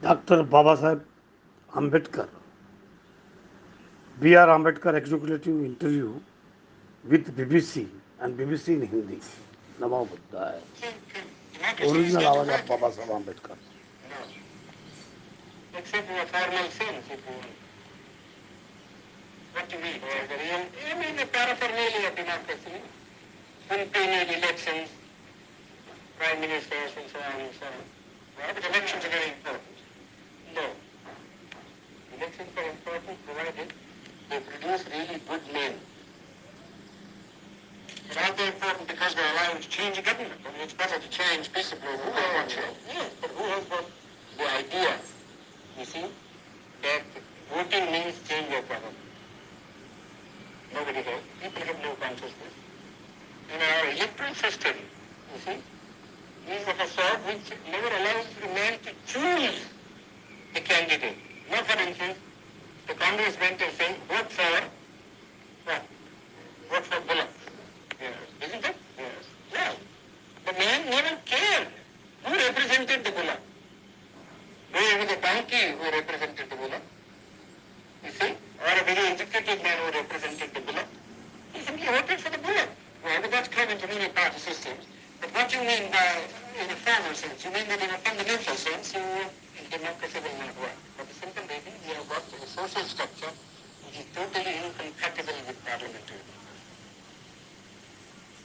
Dr. Babasaheb Ambedkar, B.R. Ambedkar executive interview with BBC and BBC in Hindi. Namo Buddhaya. Original आवाज of Baba Saheb Ambedkar. No. Except in a formal sense, if you want. What do you mean? The real, I mean the paraphernalia of democracy, full-payment elections, prime ministers and so on and so on. Well, but elections are very important. No. Elections are important provided they produce really good men. But aren't they important because they allow you to change a government? I mean, it's better to change peaceably than yes, but who has got the idea, you see, that voting means change your government? Nobody has. People have no consciousness. And our electoral system, you see, is of a sort which never allows the man to choose a candidate. Now, for instance, the Congress went and saying, vote for what? Vote for Bullock. Yes. Isn't it? Yes. Well, the man never cared who represented the Bullock. Whether it was a donkey who represented the Bullock, you see, or a very educated man who represented the Bullock. He simply voted for the Bullock. Well, but that's common to many party systems. But what you mean by, in a formal sense, you mean that in a fundamental sense, democracy will not work. For the simple reason, we have got a social structure which is totally incompatible with parliamentary democracy.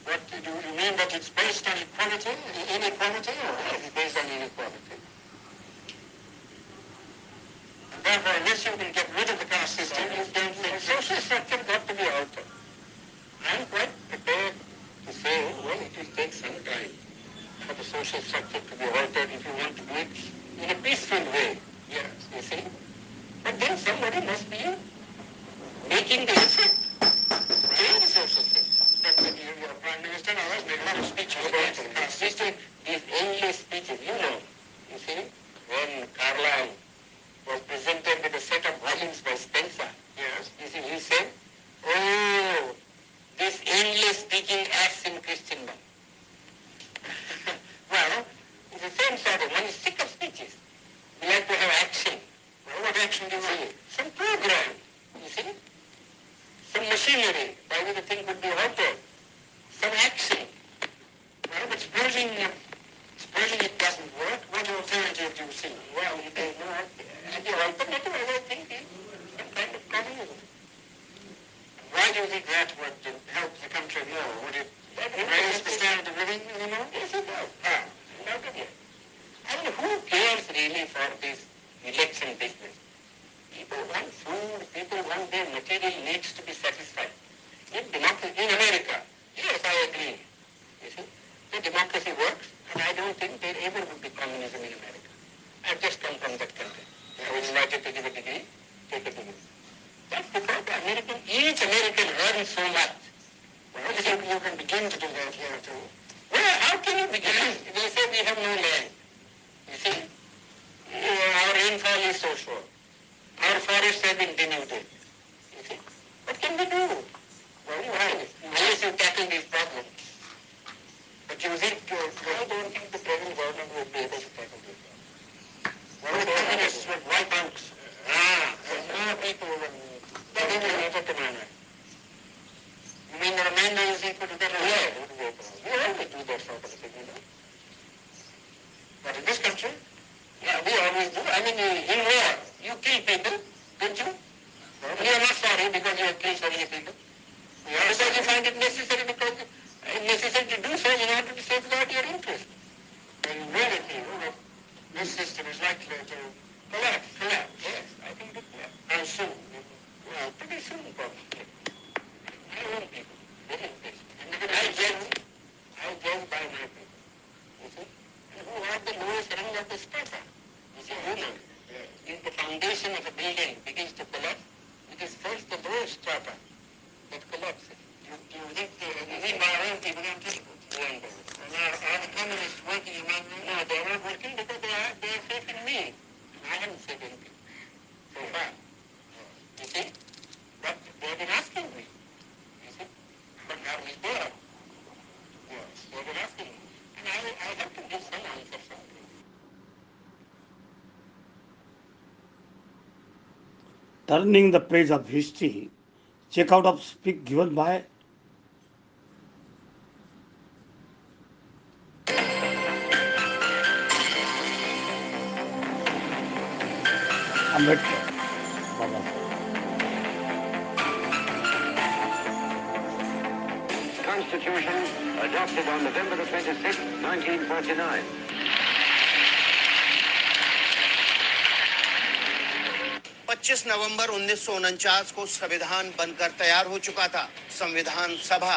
What do you mean that it's based on equality, inequality, or is it based on inequality? And therefore, unless you can get rid of the caste system, you don't think social structure got to be altered. I'm quite prepared to say, well, it will take some time for the social structure to be altered if you want to do it in a peaceful way. Yes, you see? But then somebody must be making the effort to change the social system. That's what your Prime Minister always made a lot of speeches about the caste system, these endless speeches, you see? When Carlyle was presented with a set of volumes by Spencer, yes, you see, he said, oh, this endless speaking acts in Christendom. Well, it's the same sort of one is sick of speeches. We like to have action. Well, what action do you want? Some program, you see? Some machinery by which the thing could be altered. Some action. Well, but supposing it doesn't work, what alternative do you see? Well, if there's no the alternative, I think, is some kind of communism. Why do you think that would help the country more? Would it raise the standard of living anymore? Yes, it does. Not again. I mean, who cares really for this election business? People want food, people want their material needs to be satisfied. In democracy, in America, yes, I agree. You see, the democracy works, and I don't think there ever would be communism in America. I've just come from that country. I was invited to give a degree, take a degree. That's because each American earns so much. Well, you can begin to do that here too. Well, how can you begin? They say we have no land. You see? Our rainfall is so short. Our forests have been denuded. You see? What can we do? Well, unless you tackle these problems. But you think, I don't think the present government would be able to tackle these problems. Well, the communists would wipe out. More people would. That is related to manner. You mean the remainder is equal to that? Yeah, we always do that sort of thing, But in this country, yeah, we always do. I mean, in war, you kill people, don't you? You are not sorry because you have killed so many people. Because you find it necessary necessary to do so in order to safeguard your interest. And you really feel that this system is likely to collapse. Yes, I think that, how soon? Well, pretty soon, probably. My own people, very impatient. And I judge by my people. You see? And who are the lowest rung of the strata? You see, human. If the foundation of a building begins to collapse, it is first the lowest strata that collapses. Do you think my own people don't think? And are the communists working among them? No, they are not working because they are safe in me. And I haven't said anything so far. You see? But they have been asking me. You see? But are we there? Yes. They have been asking me. And I have to give some answer someday. turning the page of history, check out of speak given by Ambedkar. Baba Saheb. Constitution adopted on November the 26th, 1949. पच्चीस नवंबर 1949 को संविधान बनकर तैयार हो चुका था। संविधान सभा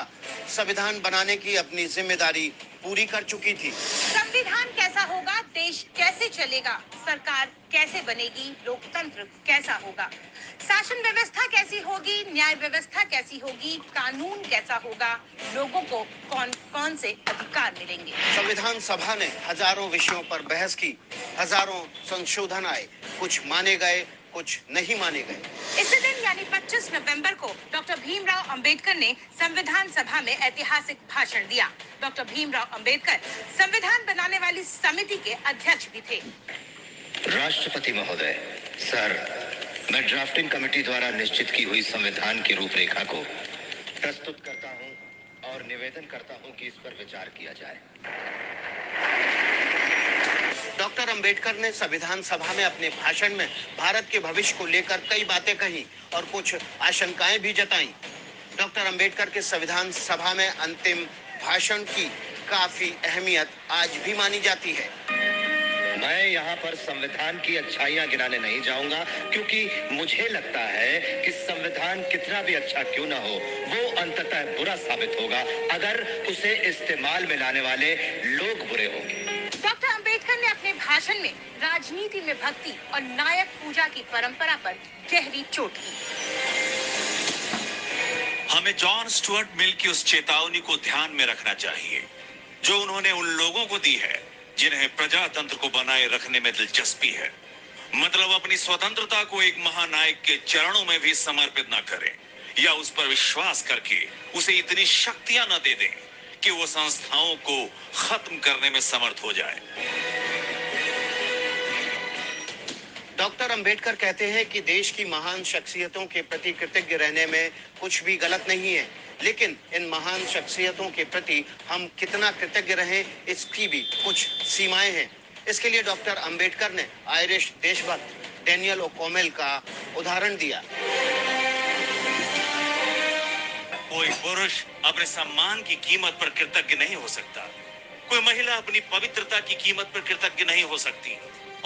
संविधान बनाने की अपनी जिम्मेदारी पूरी कर चुकी थी। संविधान कैसा होगा, देश कैसे चलेगा, सरकार कैसे बनेगी, लोकतंत्र कैसा होगा, शासन व्यवस्था कैसी होगी, न्याय व्यवस्था कैसी होगी, कानून कैसा होगा, लोगों को कौन कौन से अधिकार मिलेंगे। संविधान सभा ने हजारों विषयों पर बहस की, हजारों संशोधन आए, कुछ माने गए, कुछ नहीं माने गए। इसी दिन यानी 25 नवंबर को डॉक्टर भीमराव अंबेडकर ने संविधान सभा में ऐतिहासिक भाषण दिया। डॉक्टर भीमराव अंबेडकर संविधान बनाने वाली समिति के अध्यक्ष भी थे। राष्ट्रपति महोदय, सर, मैं ड्राफ्टिंग कमेटी द्वारा निश्चित की हुई संविधान की रूपरेखा को प्रस्तुत करता हूं और निवेदन करता हूं कि इस पर विचार किया जाए। डॉक्टर अंबेडकर ने संविधान सभा में अपने भाषण में भारत के भविष्य को लेकर कई बातें कही और कुछ आशंकाएं भी जताई। डॉक्टर अंबेडकर के संविधान सभा में अंतिम भाषण की काफी अहमियत आज भी मानी जाती है। मैं यहाँ पर संविधान की अच्छाइयाँ गिनाने नहीं जाऊंगा, क्योंकि मुझे लगता है कि संविधान कितना भी अच्छा क्यों ना हो, वो अंततः बुरा साबित होगा अगर उसे इस्तेमाल में लाने वाले लोग बुरे होंगे। डॉक्टर अंबेडकर ने अपने भाषण में राजनीति में भक्ति और नायक पूजा की परंपरा पर गहरी चोट की। हमें जॉन स्टुअर्ट मिल की उस चेतावनी को ध्यान में रखना चाहिए जो उन्होंने उन लोगों को दी है जिन्हें प्रजातंत्र को बनाए रखने में दिलचस्पी है। मतलब अपनी स्वतंत्रता को एक महानायक के चरणों में भी समर्पित न करें या उस पर विश्वास करके उसे इतनी शक्तियां न दे दें कि वो संस्थाओं को खत्म करने में समर्थ हो जाए। डॉक्टर अंबेडकर कहते हैं कि देश की महान शख्सियतों के प्रति कृतज्ञ रहने में कुछ भी गलत नहीं है, लेकिन इन महान शख्सियतों के प्रति हम कितना कृतज्ञ रहें, इसकी भी कुछ सीमाएं हैं। इसके लिए डॉक्टर अंबेडकर ने आयरिश देशभक्त डैनियल ओकॉमेल का उदाहरण दिया। कोई पुरुष अपने सम्मान की कीमत पर कृतज्ञ नहीं हो सकता, कोई महिला अपनी पवित्रता की कीमत पर कृतज्ञ नहीं हो सकती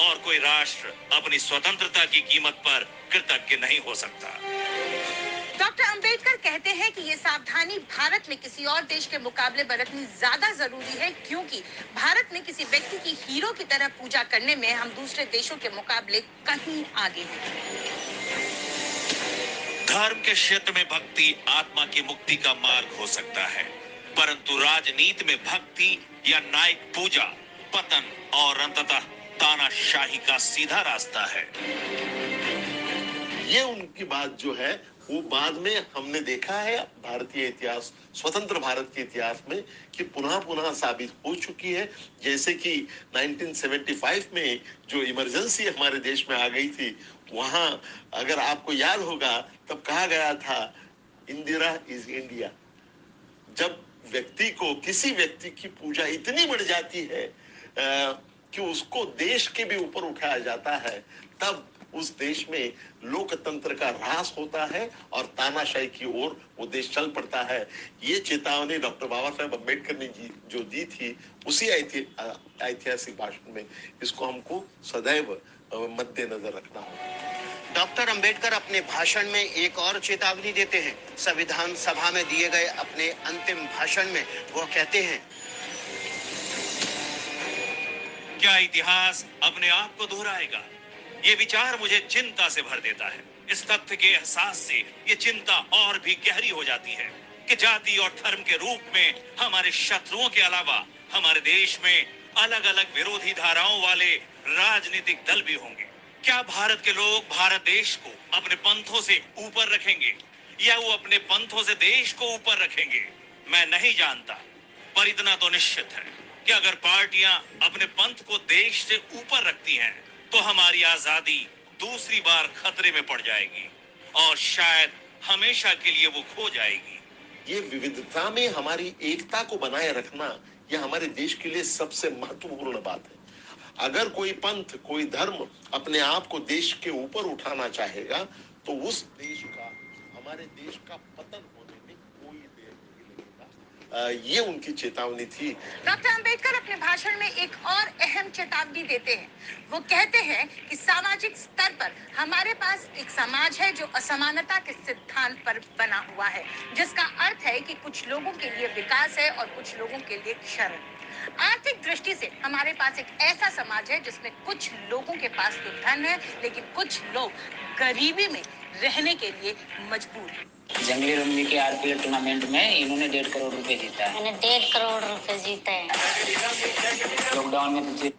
और कोई राष्ट्र अपनी स्वतंत्रता की कीमत पर कृतज्ञ नहीं हो सकता। डॉक्टर अंबेडकर कहते हैं कि ये सावधानी भारत में किसी और देश के मुकाबले बरतनी ज्यादा जरूरी है, क्योंकि भारत में किसी व्यक्ति की हीरो की तरह पूजा करने में हम दूसरे देशों के मुकाबले कहीं आगे हैं। धर्म के क्षेत्र में भक्ति आत्मा की मुक्ति का मार्ग हो सकता है, परंतु राजनीति में भक्ति या नायक पूजा पतन और अंततः तानाशाही का सीधा रास्ता है। ये उनकी बात जो है वो बाद में हमने देखा है भारतीय इतिहास, स्वतंत्र भारत के इतिहास में कि पुनः पुनः साबित हो चुकी है। जैसे कि 1975 में जो इमरजेंसी हमारे देश में आ गई थी, वहां अगर आपको याद होगा तब कहा गया था इंदिरा इज इंडिया। जब व्यक्ति को, किसी व्यक्ति की पूजा इतनी बढ़ जाती है कि उसको देश के भी ऊपर उठाया जाता है, तब उस देश में लोकतंत्र का ह्रास होता है और तानाशाही की ओर वो देश चल पड़ता है। ये चेतावनी डॉक्टर बाबा साहेब अम्बेडकर ने जो दी थी उसी ऐतिहासिक भाषण में, इसको हमको सदैव मद्देनजर रखना होगा। डॉक्टर अंबेडकर अपने भाषण में एक और चेतावनी देते हैं। संविधान सभा में दिए गए अपने अंतिम भाषण में वो कहते हैं, क्या इतिहास अपने आप को दोहराएगा? ये विचार मुझे चिंता से भर देता है। इस तथ्य के एहसास से ये चिंता और भी गहरी हो जाती है कि जाति और धर्म के रूप में हमारे शत्रुओं के अलावा हमारे देश में अलग अलग विरोधी धाराओं वाले राजनीतिक दल भी होंगे। क्या भारत के लोग भारत देश को अपने पंथों से ऊपर रखेंगे या वो अपने पंथों से देश को ऊपर रखेंगे? मैं नहीं जानता, पर इतना तो निश्चित है कि अगर पार्टियां अपने पंथ को देश से ऊपर रखती हैं तो हमारी आजादी दूसरी बार खतरे में पड़ जाएगी। और शायद हमेशा के लिए वो खो जाएगी। ये विविधता में हमारी एकता को बनाए रखना, यह हमारे देश के लिए सबसे महत्वपूर्ण बात है। अगर कोई पंथ, कोई धर्म अपने आप को देश के ऊपर उठाना चाहेगा, तो उस देश का, हमारे देश का पतन होने में कोई देर नहीं लगेगा। ये उनकी चेतावनी थी। डॉक्टर अंबेडकर अपने भाषण में एक और अहम चेतावनी देते हैं। वो कहते हैं कि सामाजिक स्तर पर हमारे पास एक समाज है जो असमानता के सिद्धांत पर बना हुआ है, जिसका अर्थ है कि कुछ लोगों के लिए विकास है और कुछ लोगों के लिए क्षरण। आर्थिक दृष्टि से हमारे पास एक ऐसा समाज है जिसमें कुछ लोगों के पास तो धन है, लेकिन कुछ लोग गरीबी में रहने के लिए मजबूर हैं। जंगली रंगली के आरपीएल टूर्नामेंट में इन्होंने 1.5 करोड़ रुपए जीता है। मैंने 1.5 करोड़ रुपए जीते हैं लॉकडाउन में। तो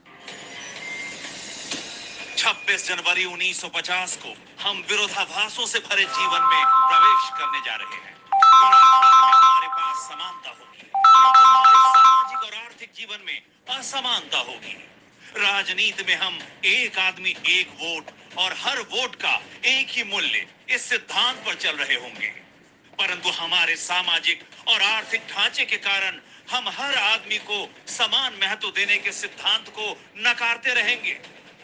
26 जनवरी 1950 को हम विरोधाभासों से भरे जीवन में प्रवेश करने जा रहे हैं। राजनीति में हमारे पास समानता होगी, परंतु हमारे सामाजिक और आर्थिक जीवन में असमानता होगी। राजनीति में हम एक आदमी एक वोट और हर वोट का एक ही मूल्य, इस सिद्धांत पर चल रहे होंगे, परंतु हमारे सामाजिक और आर्थिक ढांचे के कारण हम हर आदमी को समान महत्व देने के सिद्धांत को नकारते रहेंगे।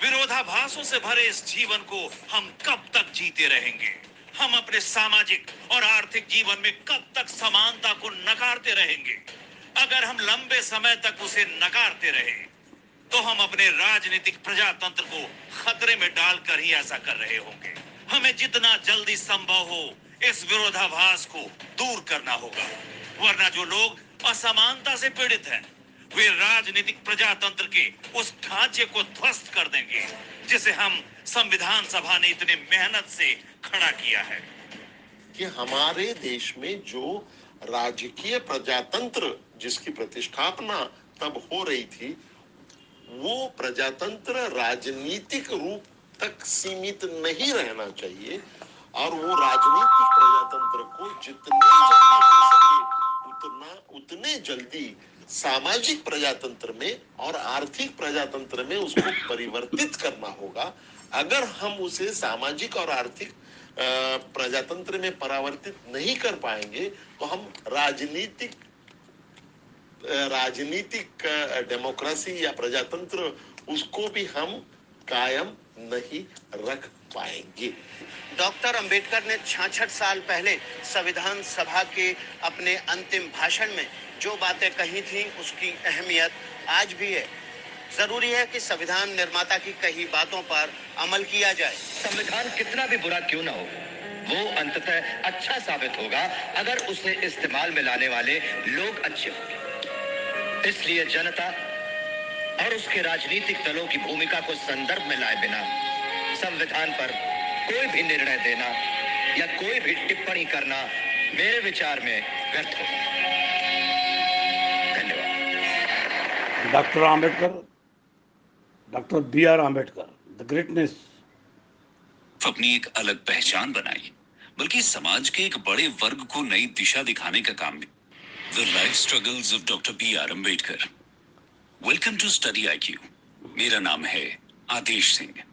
विरोधाभासों से भरे इस जीवन को हम कब तक जीते रहेंगे? हम अपने सामाजिक और आर्थिक जीवन में कब तक समानता को नकारते रहेंगे? अगर हम लंबे समय तक उसे नकारते रहे, तो हम अपने राजनीतिक प्रजातंत्र को खतरे में डालकर ही ऐसा कर रहे होंगे। हमें जितना जल्दी संभव हो इस विरोधाभास को दूर करना होगा, वरना जो लोग असमानता से पीड़ित हैं, वे राजनीतिक प्रजातंत्र के उस ढांचे को ध्वस्त कर देंगे जिसे हम संविधान सभा ने इतने मेहनत से खड़ा किया है। कि हमारे देश में जो राजकीय प्रजातंत्र जिसकी प्रतिष्ठापना तब हो रही थी, वो प्रजातंत्र राजनीतिक रूप तक सीमित नहीं रहना चाहिए, और वो राजनीतिक प्रजातंत्र को जितने जल्दी हो सके उतने जल्दी सामाजिक प्रजातंत्र में और आर्थिक प्रजातंत्र में उसको परिवर्तित करना होगा। अगर हम उसे सामाजिक और आर्थिक प्रजातंत्र में परावर्तित नहीं कर पाएंगे, तो हम राजनीतिक डेमोक्रेसी या प्रजातंत्र उसको भी हम कायम नहीं रख पाएंगे। डॉक्टर अंबेडकर ने 66 साल पहले संविधान सभा के अपने अंतिम भाषण में जो बातें कही थी, उसकी अहमियत आज भी है। जरूरी है कि संविधान निर्माता की कही बातों पर अमल किया जाए। संविधान कितना भी बुरा क्यों ना हो, वो अंततः अच्छा साबित होगा अगर उसे इस्तेमाल में लाने वाले लोग अच्छे होंगे। इसलिए जनता और उसके राजनीतिक दलों की भूमिका को संदर्भ में लाए बिना संविधान पर कोई भी निर्णय देना या कोई भी टिप्पणी करना मेरे विचार में व्यर्थ होगा। धन्यवाद। Doctor Ambedkar, doctor B R. Ambedkar, the greatness. अपनी एक अलग पहचान बनाई, बल्कि समाज के एक बड़े वर्ग को नई दिशा दिखाने का काम भी। The life struggles of doctor B R. Ambedkar. Welcome to study IQ। मेरा नाम है आदेश सिंह।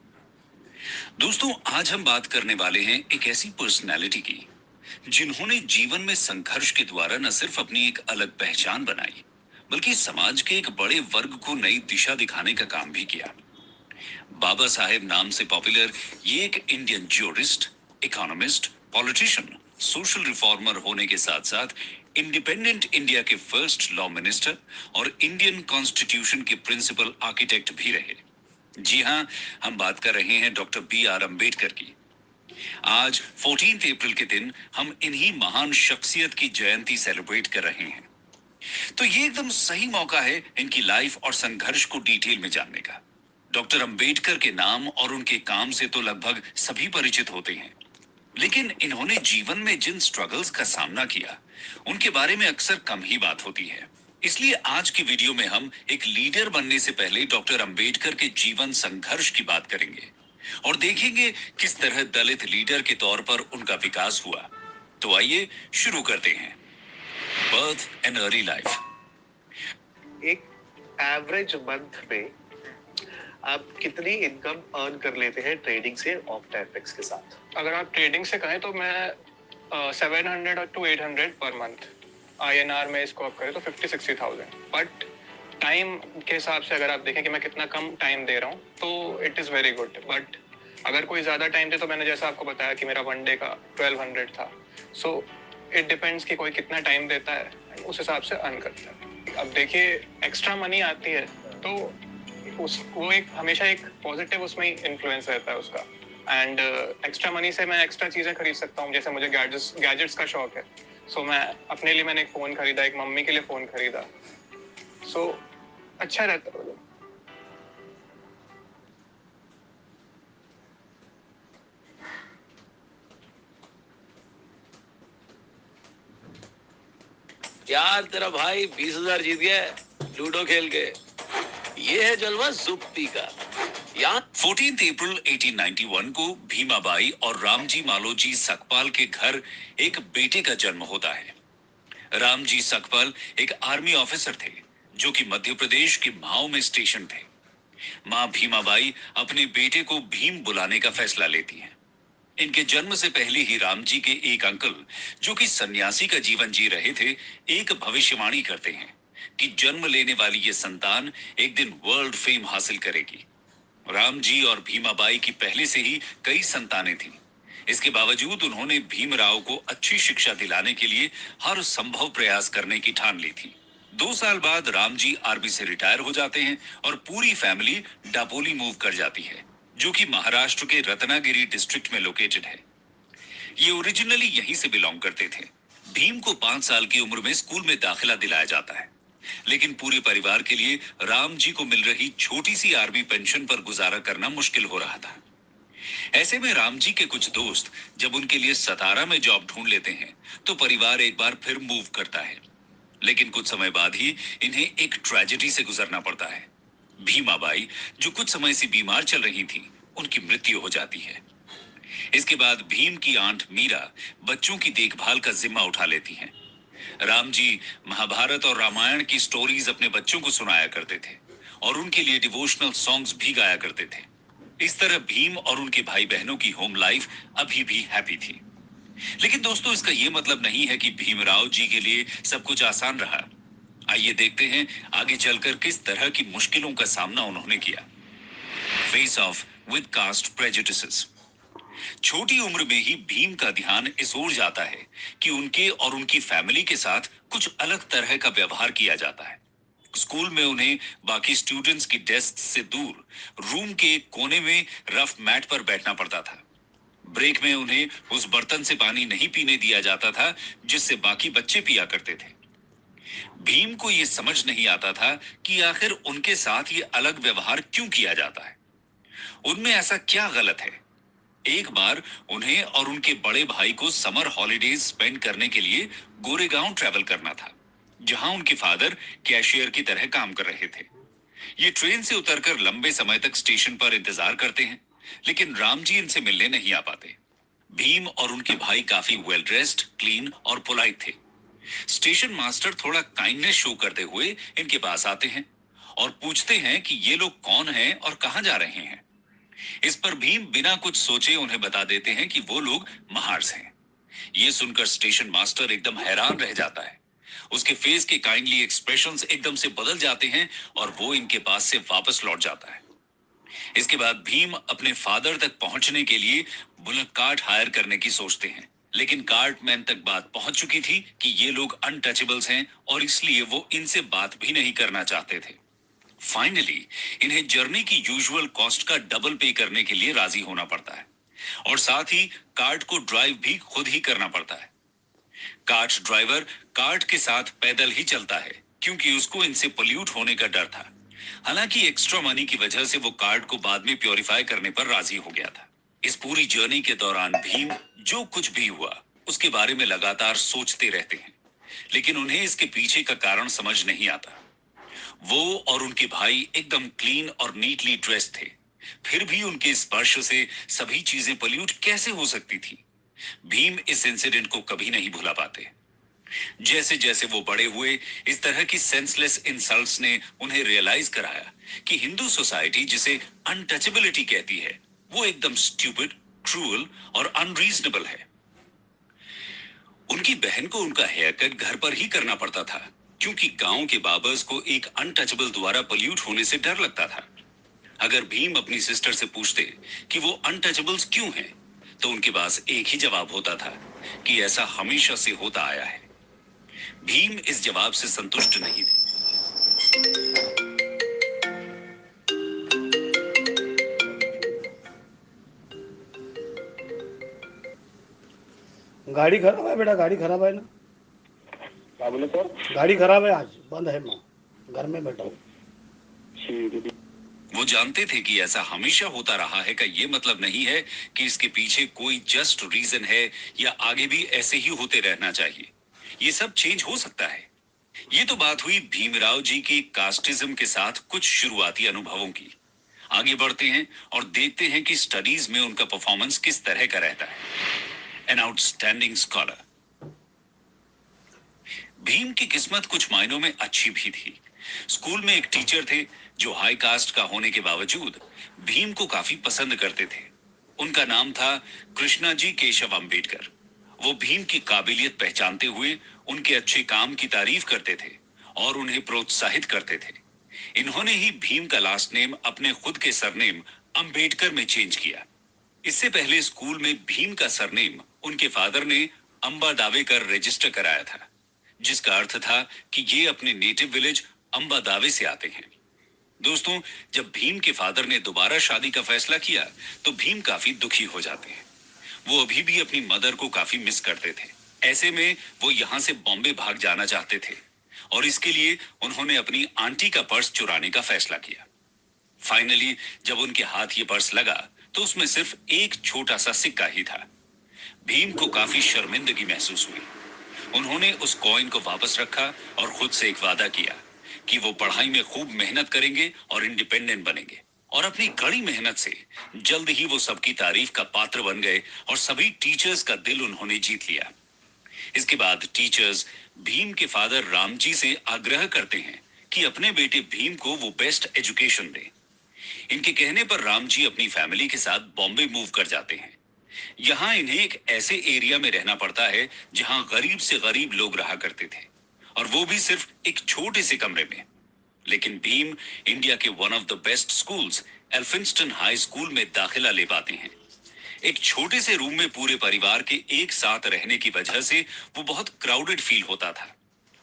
दोस्तों, आज हम बात करने वाले हैं एक ऐसी पर्सनैलिटी की जिन्होंने जीवन में संघर्ष के द्वारा न सिर्फ अपनी एक अलग पहचान बनाई, बल्कि समाज के एक बड़े वर्ग को नई दिशा दिखाने का काम भी किया। बाबा साहेब नाम से पॉपुलर ये एक Indian jurist, economist, politician, social reformer होने के साथ साथ इंडिपेंडेंट इंडिया के फर्स्ट लॉ मिनिस्टर और इंडियन कॉन्स्टिट्यूशन के प्रिंसिपल आर्किटेक्ट भी रहे। जी हां, हम बात कर रहे हैं डॉक्टर बी.आर. अम्बेडकर की। आज 14 अप्रैल के दिन हम इन्हीं महान शख्सियत की जयंती सेलिब्रेट कर रहे हैं, तो ये एकदम सही मौका है इनकी लाइफ और संघर्ष को डिटेल में जानने का। डॉक्टर अम्बेडकर के नाम और उनके काम से तो लगभग सभी परिचित होते हैं, लेकिन इन्होंने जीवन में जिन स्ट्रगल्स का सामना किया, उनके बारे में अक्सर कम ही बात होती है। इसलिए आज की वीडियो में हम एक लीडर बनने से पहले डॉक्टर अम्बेडकर के जीवन संघर्ष की बात करेंगे और देखेंगे किस तरह दलित लीडर के तौर पर उनका विकास हुआ। तो आइए शुरू करते हैं। Birth and early life. एक एवरेज मंथ में आप कितनी इनकम अर्न कर लेते हैं ट्रेडिंग से आफ्टर एफएक्स के साथ? अगर आप ट्रेडिंग से कहें तो मैं 700 to 800 पर मंथ INR में इसको आप करें तो 50-60,000। बट टाइम के हिसाब से अगर आप देखें कि मैं कितना कम टाइम दे रहा हूँ तो it is very good. But अगर कोई ज़्यादा टाइम दे तो मैंने जैसा आपको बताया कि मेरा 1 डे का 1200 था। सो इट डिपेंड्स कि कोई कितना टाइम देता है, उस हिसाब से अर्न करता है। अब देखिए एक्स्ट्रा मनी आती है तो वो एक हमेशा एक पॉजिटिव उसमें इन्फ्लुएंस रहता है उसका। एंड एक्स्ट्रा मनी से मैं एक्स्ट्रा चीज़ें खरीद सकता हूँ। जैसे मुझे गैजेट्स का शौक है, सो मैं अपने लिए मैंने एक फ़ोन खरीदा, एक मम्मी के लिए फ़ोन खरीदा। सो अच्छा रहता है। यार तेरा भाई 20,000 जीत गया लूडो खेल के। ये है जलवा जुप्ती का। 14 अप्रैल 1891 को भीमाबाई और रामजी मालोजी सकपाल के घर एक बेटे का जन्म होता है। रामजी सकपाल एक आर्मी ऑफिसर थे जो कि मध्य प्रदेश के माओ में स्टेशन थे। मां भीमाबाई अपने बेटे को भीम बुलाने का फैसला लेती हैं। इनके जन्म से पहले ही रामजी के एक अंकल जो कि सन्यासी का जीवन जी रहे थे, एक भविष्यवाणी करते हैं कि जन्म लेने वाली ये संतान एक दिन वर्ल्ड फेम हासिल करेगी। रामजी और भीमाबाई की पहले से ही कई संतानें थीं। इसके बावजूद उन्होंने भीमराव को अच्छी शिक्षा दिलाने के लिए हर संभव प्रयास करने की ठान ली थी। 2 साल बाद रामजी आर्मी से रिटायर हो जाते हैं और पूरी फैमिली डापोली मूव कर जाती है, जो कि महाराष्ट्र के रत्नागिरी डिस्ट्रिक्ट में लोकेटेड है। ये ओरिजिनली यहीं से बिलोंग करते थे। भीम को 5 साल की उम्र में स्कूल में दाखिला दिलाया जाता है, लेकिन पूरे परिवार के लिए राम जी को मिल रही छोटी सी आर्मी पेंशन पर गुजारा करना मुश्किल हो रहा था। ऐसे में राम जी के कुछ दोस्त जब उनके लिए सतारा में जॉब ढूंढ लेते हैं तो परिवार एक बार फिर मूव करता है, लेकिन कुछ समय बाद ही इन्हें एक ट्रेजेडी से गुजरना पड़ता है। भीमाबाई जो कुछ समय से बीमार चल रही थी, उनकी मृत्यु हो जाती है। इसके बाद भीम की आंट मीरा बच्चों की देखभाल का जिम्मा उठा लेती हैं। राम जी महाभारत और रामायण की स्टोरीज अपने बच्चों को सुनाया करते थे और उनके लिए डिवोशनल सॉन्ग्स भी गाया करते थे। इस तरह भीम और उनके भाई बहनों की होम लाइफ अभी भी हैप्पी थी। लेकिन दोस्तों, इसका यह मतलब नहीं है कि भीमराव जी के लिए सब कुछ आसान रहा। आइए देखते हैं आगे चलकर किस तरह की मुश्किलों का सामना उन्होंने किया। Face off with caste prejudices. छोटी उम्र में ही भीम का ध्यान इस ओर जाता है कि उनके और उनकी फैमिली के साथ कुछ अलग तरह का व्यवहार किया जाता है। स्कूल में उन्हें बाकी स्टूडेंट्स की डेस्क से दूर रूम के एक कोने में रफ मैट पर बैठना पड़ता था। ब्रेक में उन्हें उस बर्तन से पानी नहीं पीने दिया जाता था जिससे बाकी बच्चे पिया करते थे। भीम को यह समझ नहीं आता था कि आखिर उनके साथ ये अलग व्यवहार क्यों किया जाता है, उनमें ऐसा क्या गलत है। एक बार उन्हें और उनके बड़े भाई को समर हॉलिडेज स्पेंड करने के लिए गोरेगांव ट्रैवल करना था, जहां उनके फादर कैशियर की तरह काम कर रहे थे। ये ट्रेन से उतरकर लंबे समय तक स्टेशन पर इंतजार करते हैं, लेकिन रामजी इनसे मिलने नहीं आ पाते। भीम और उनके भाई काफी वेल ड्रेस्ड, क्लीन और पोलाइट थे। स्टेशन मास्टर थोड़ा काइंडनेस शो करते हुए इनके पास आते हैं और पूछते हैं कि ये लोग कौन हैं और कहां जा रहे हैं। इस पर भीम बिना कुछ सोचे उन्हें बता देते हैं कि वो लोग महार्स हैं। ये सुनकर स्टेशन मास्टर एकदम हैरान रह जाता है। उसके फेस के काइंडली एक्सप्रेशंस एकदम से बदल जाते हैं और वो इनके पास से वापस लौट जाता है। इसके बाद भीम अपने फादर तक पहुंचने के लिए बुलेट कार्ट हायर करने की सोचते हैं, लेकिन कार्टमैन तक बात पहुंच चुकी थी कि ये लोग अनटचेबल्स हैं और इसलिए वो इनसे बात भी नहीं करना चाहते थे। फाइनली इन्हें जर्नी की यूजुअल कॉस्ट का डबल पे करने के लिए राजी होना पड़ता है और साथ ही कार्ट को ड्राइव भी खुद ही करना पड़ता है। कार्ट ड्राइवर कार्ट के साथ पैदल ही चलता है क्योंकि उसको इनसे पोल्यूट होने का डर था। हालांकि एक्स्ट्रा मनी की वजह से वो कार्ट को बाद में प्योरीफाई करने पर राजी हो गया था। इस पूरी जर्नी के दौरान भीम जो कुछ भी हुआ उसके बारे में लगातार सोचते रहते हैं, लेकिन उन्हें इसके पीछे का कारण समझ नहीं आता। वो और उनके भाई एकदम क्लीन और नीटली ड्रेस थे, फिर भी उनके स्पर्श से सभी चीजें पोल्यूट कैसे हो सकती थी। भीम इस इंसिडेंट को कभी नहीं भुला पाते। जैसे जैसे वो बड़े हुए, इस तरह की सेंसलेस इंसल्ट्स ने उन्हें रियलाइज कराया कि हिंदू सोसाइटी जिसे अनटचेबिलिटी कहती है, वो एकदम स्टूपिड, क्रूअल और अनरीजनेबल है। उनकी बहन को उनका हेयर कट घर पर ही करना पड़ता था, क्योंकि गांव के बाबर्स को एक अनटचेबल द्वारा पोल्यूट होने से डर लगता था। अगर भीम अपनी सिस्टर से पूछते कि वो अनटचेबल्स क्यों हैं, तो उनके पास एक ही जवाब होता था कि ऐसा हमेशा से होता आया है। भीम इस जवाब से संतुष्ट नहीं थे। गाड़ी खराब है बेटा, गाड़ी खराब है ना? क्या बोले सर? गाड़ी खराब है, आज बंद है, मैं घर में बैठा हूँ। वो जानते थे कि ऐसा हमेशा होता रहा है का ये मतलब नहीं है कि इसके पीछे कोई जस्ट रीजन है या आगे भी ऐसे ही होते रहना चाहिए। ये सब चेंज हो सकता है। ये तो बात हुई भीमराव जी की कास्टिज्म के साथ कुछ शुरुआती अनुभवों की। आगे बढ़ते हैं और देखते हैं कि स्टडीज में उनका परफॉर्मेंस किस तरह का रहता है। An outstanding scholar. भीम की किस्मत कुछ मायनों में अच्छी भी थी। स्कूल में एक टीचर थे जो हाई कास्ट का होने के बावजूद भीम को काफी पसंद करते थे। उनका नाम था कृष्णा जी केशव अंबेडकर। वो भीम की काबिलियत पहचानते हुए उनके अच्छे काम की तारीफ करते थे और उन्हें प्रोत्साहित करते थे। इन्होंने ही भीम का लास्ट नेम अपने खुद के सरनेम अंबेडकर में चेंज किया। इससे पहले स्कूल में भीम का सरनेम उनके फादर ने अंबा दावे कर रजिस्टर कराया था, जिसका अर्थ था कि ये अपने नेटिव विलेज अंबा दावे से आते हैं। दोस्तों, जब भीम के फादर ने दोबारा शादी का फैसला किया तो भीम काफी दुखी हो जाते हैं। वो अभी भी अपनी मदर को काफी मिस करते थे। ऐसे में वो यहाँ से बॉम्बे भाग जाना चाहते थे और इसके लिए उन्होंने अपनी आंटी का पर्स चुराने का फैसला किया। फाइनली जब उनके हाथ ये पर्स लगा तो उसमें सिर्फ एक छोटा सा सिक्का ही था। भीम को काफी शर्मिंदगी महसूस हुई। उन्होंने उस कॉइन को वापस रखा और खुद से एक वादा किया कि वो पढ़ाई में खूब मेहनत करेंगे और इंडिपेंडेंट बनेंगे। और अपनी कड़ी मेहनत से जल्द ही वो सबकी तारीफ का पात्र बन गए और सभी टीचर्स का दिल उन्होंने जीत लिया। इसके बाद टीचर्स भीम के फादर रामजी से आग्रह करते हैं कि अपने बेटे भीम को वो बेस्ट एजुकेशन दें। इनके कहने पर रामजी अपनी फैमिली के साथ बॉम्बे मूव कर जाते हैं। यहाँ इन्हें एक ऐसे एरिया में रहना पड़ता है जहाँ गरीब से गरीब लोग रहा करते थे, और वो भी सिर्फ एक छोटे से कमरे में। लेकिन भीम इंडिया के one of the best schools Elphinstone high school में दाखिला ले पाते हैं। एक छोटे से रूम में पूरे परिवार के एक साथ रहने की वजह से वो बहुत क्राउडेड फील होता था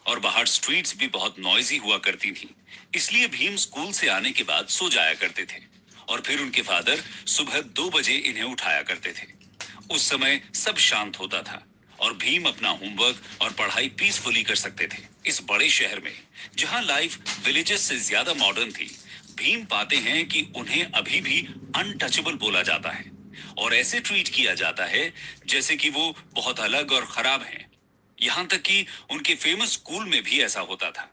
और बाहर स्ट्रीट्स भी बहुत नॉइजी हुआ करती थी। इसलिए भीम स्कूल से आने के बाद सो जाया करते थे और फिर उनके फादर सुबह 2 बजे इन्हें उठाया करते थे। उस समय सब शांत होता था और भीम अपना होमवर्क और पढ़ाई पीसफुली कर सकते थे। इस बड़े शहर में जहां लाइफ विलेजेस से ज्यादा मॉडर्न थी, भीम पाते हैं कि उन्हें अभी भी अनटचेबल बोला जाता है और ऐसे ट्रीट किया जाता है जैसे कि वो बहुत अलग और खराब हैं। यहां तक कि उनके फेमस स्कूल में भी ऐसा होता था।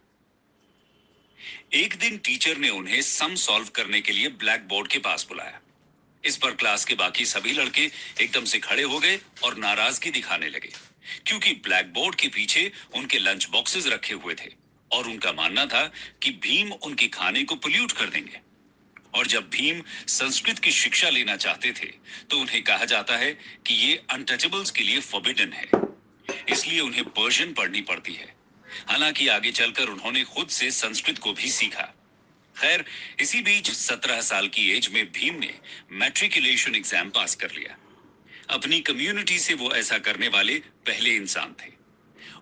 एक दिन टीचर ने उन्हें सम सॉल्व करने के लिए ब्लैक बोर्ड के पास बुलाया। इस पर क्लास के बाकी सभी लड़के एकदम से खड़े हो गए और नाराजगी दिखाने लगे, क्योंकि ब्लैक बोर्ड के पीछे उनके लंच बॉक्सेस रखे हुए थे और उनका मानना था कि भीम उनके खाने को पोल्यूट कर देंगे। और जब भीम संस्कृत की शिक्षा लेना चाहते थे तो उन्हें कहा जाता है कि ये अनटचेबल्स के लिए फॉरबिडन है, इसलिए उन्हें पर्शियन पढ़नी पड़ती है। हालांकि आगे चलकर उन्होंने खुद से संस्कृत को भी सीखा। खैर, इसी बीच 17 साल की एज में भीम ने मैट्रिकुलेशन एग्जाम पास कर लिया। अपनी कम्युनिटी से वो ऐसा करने वाले पहले इंसान थे।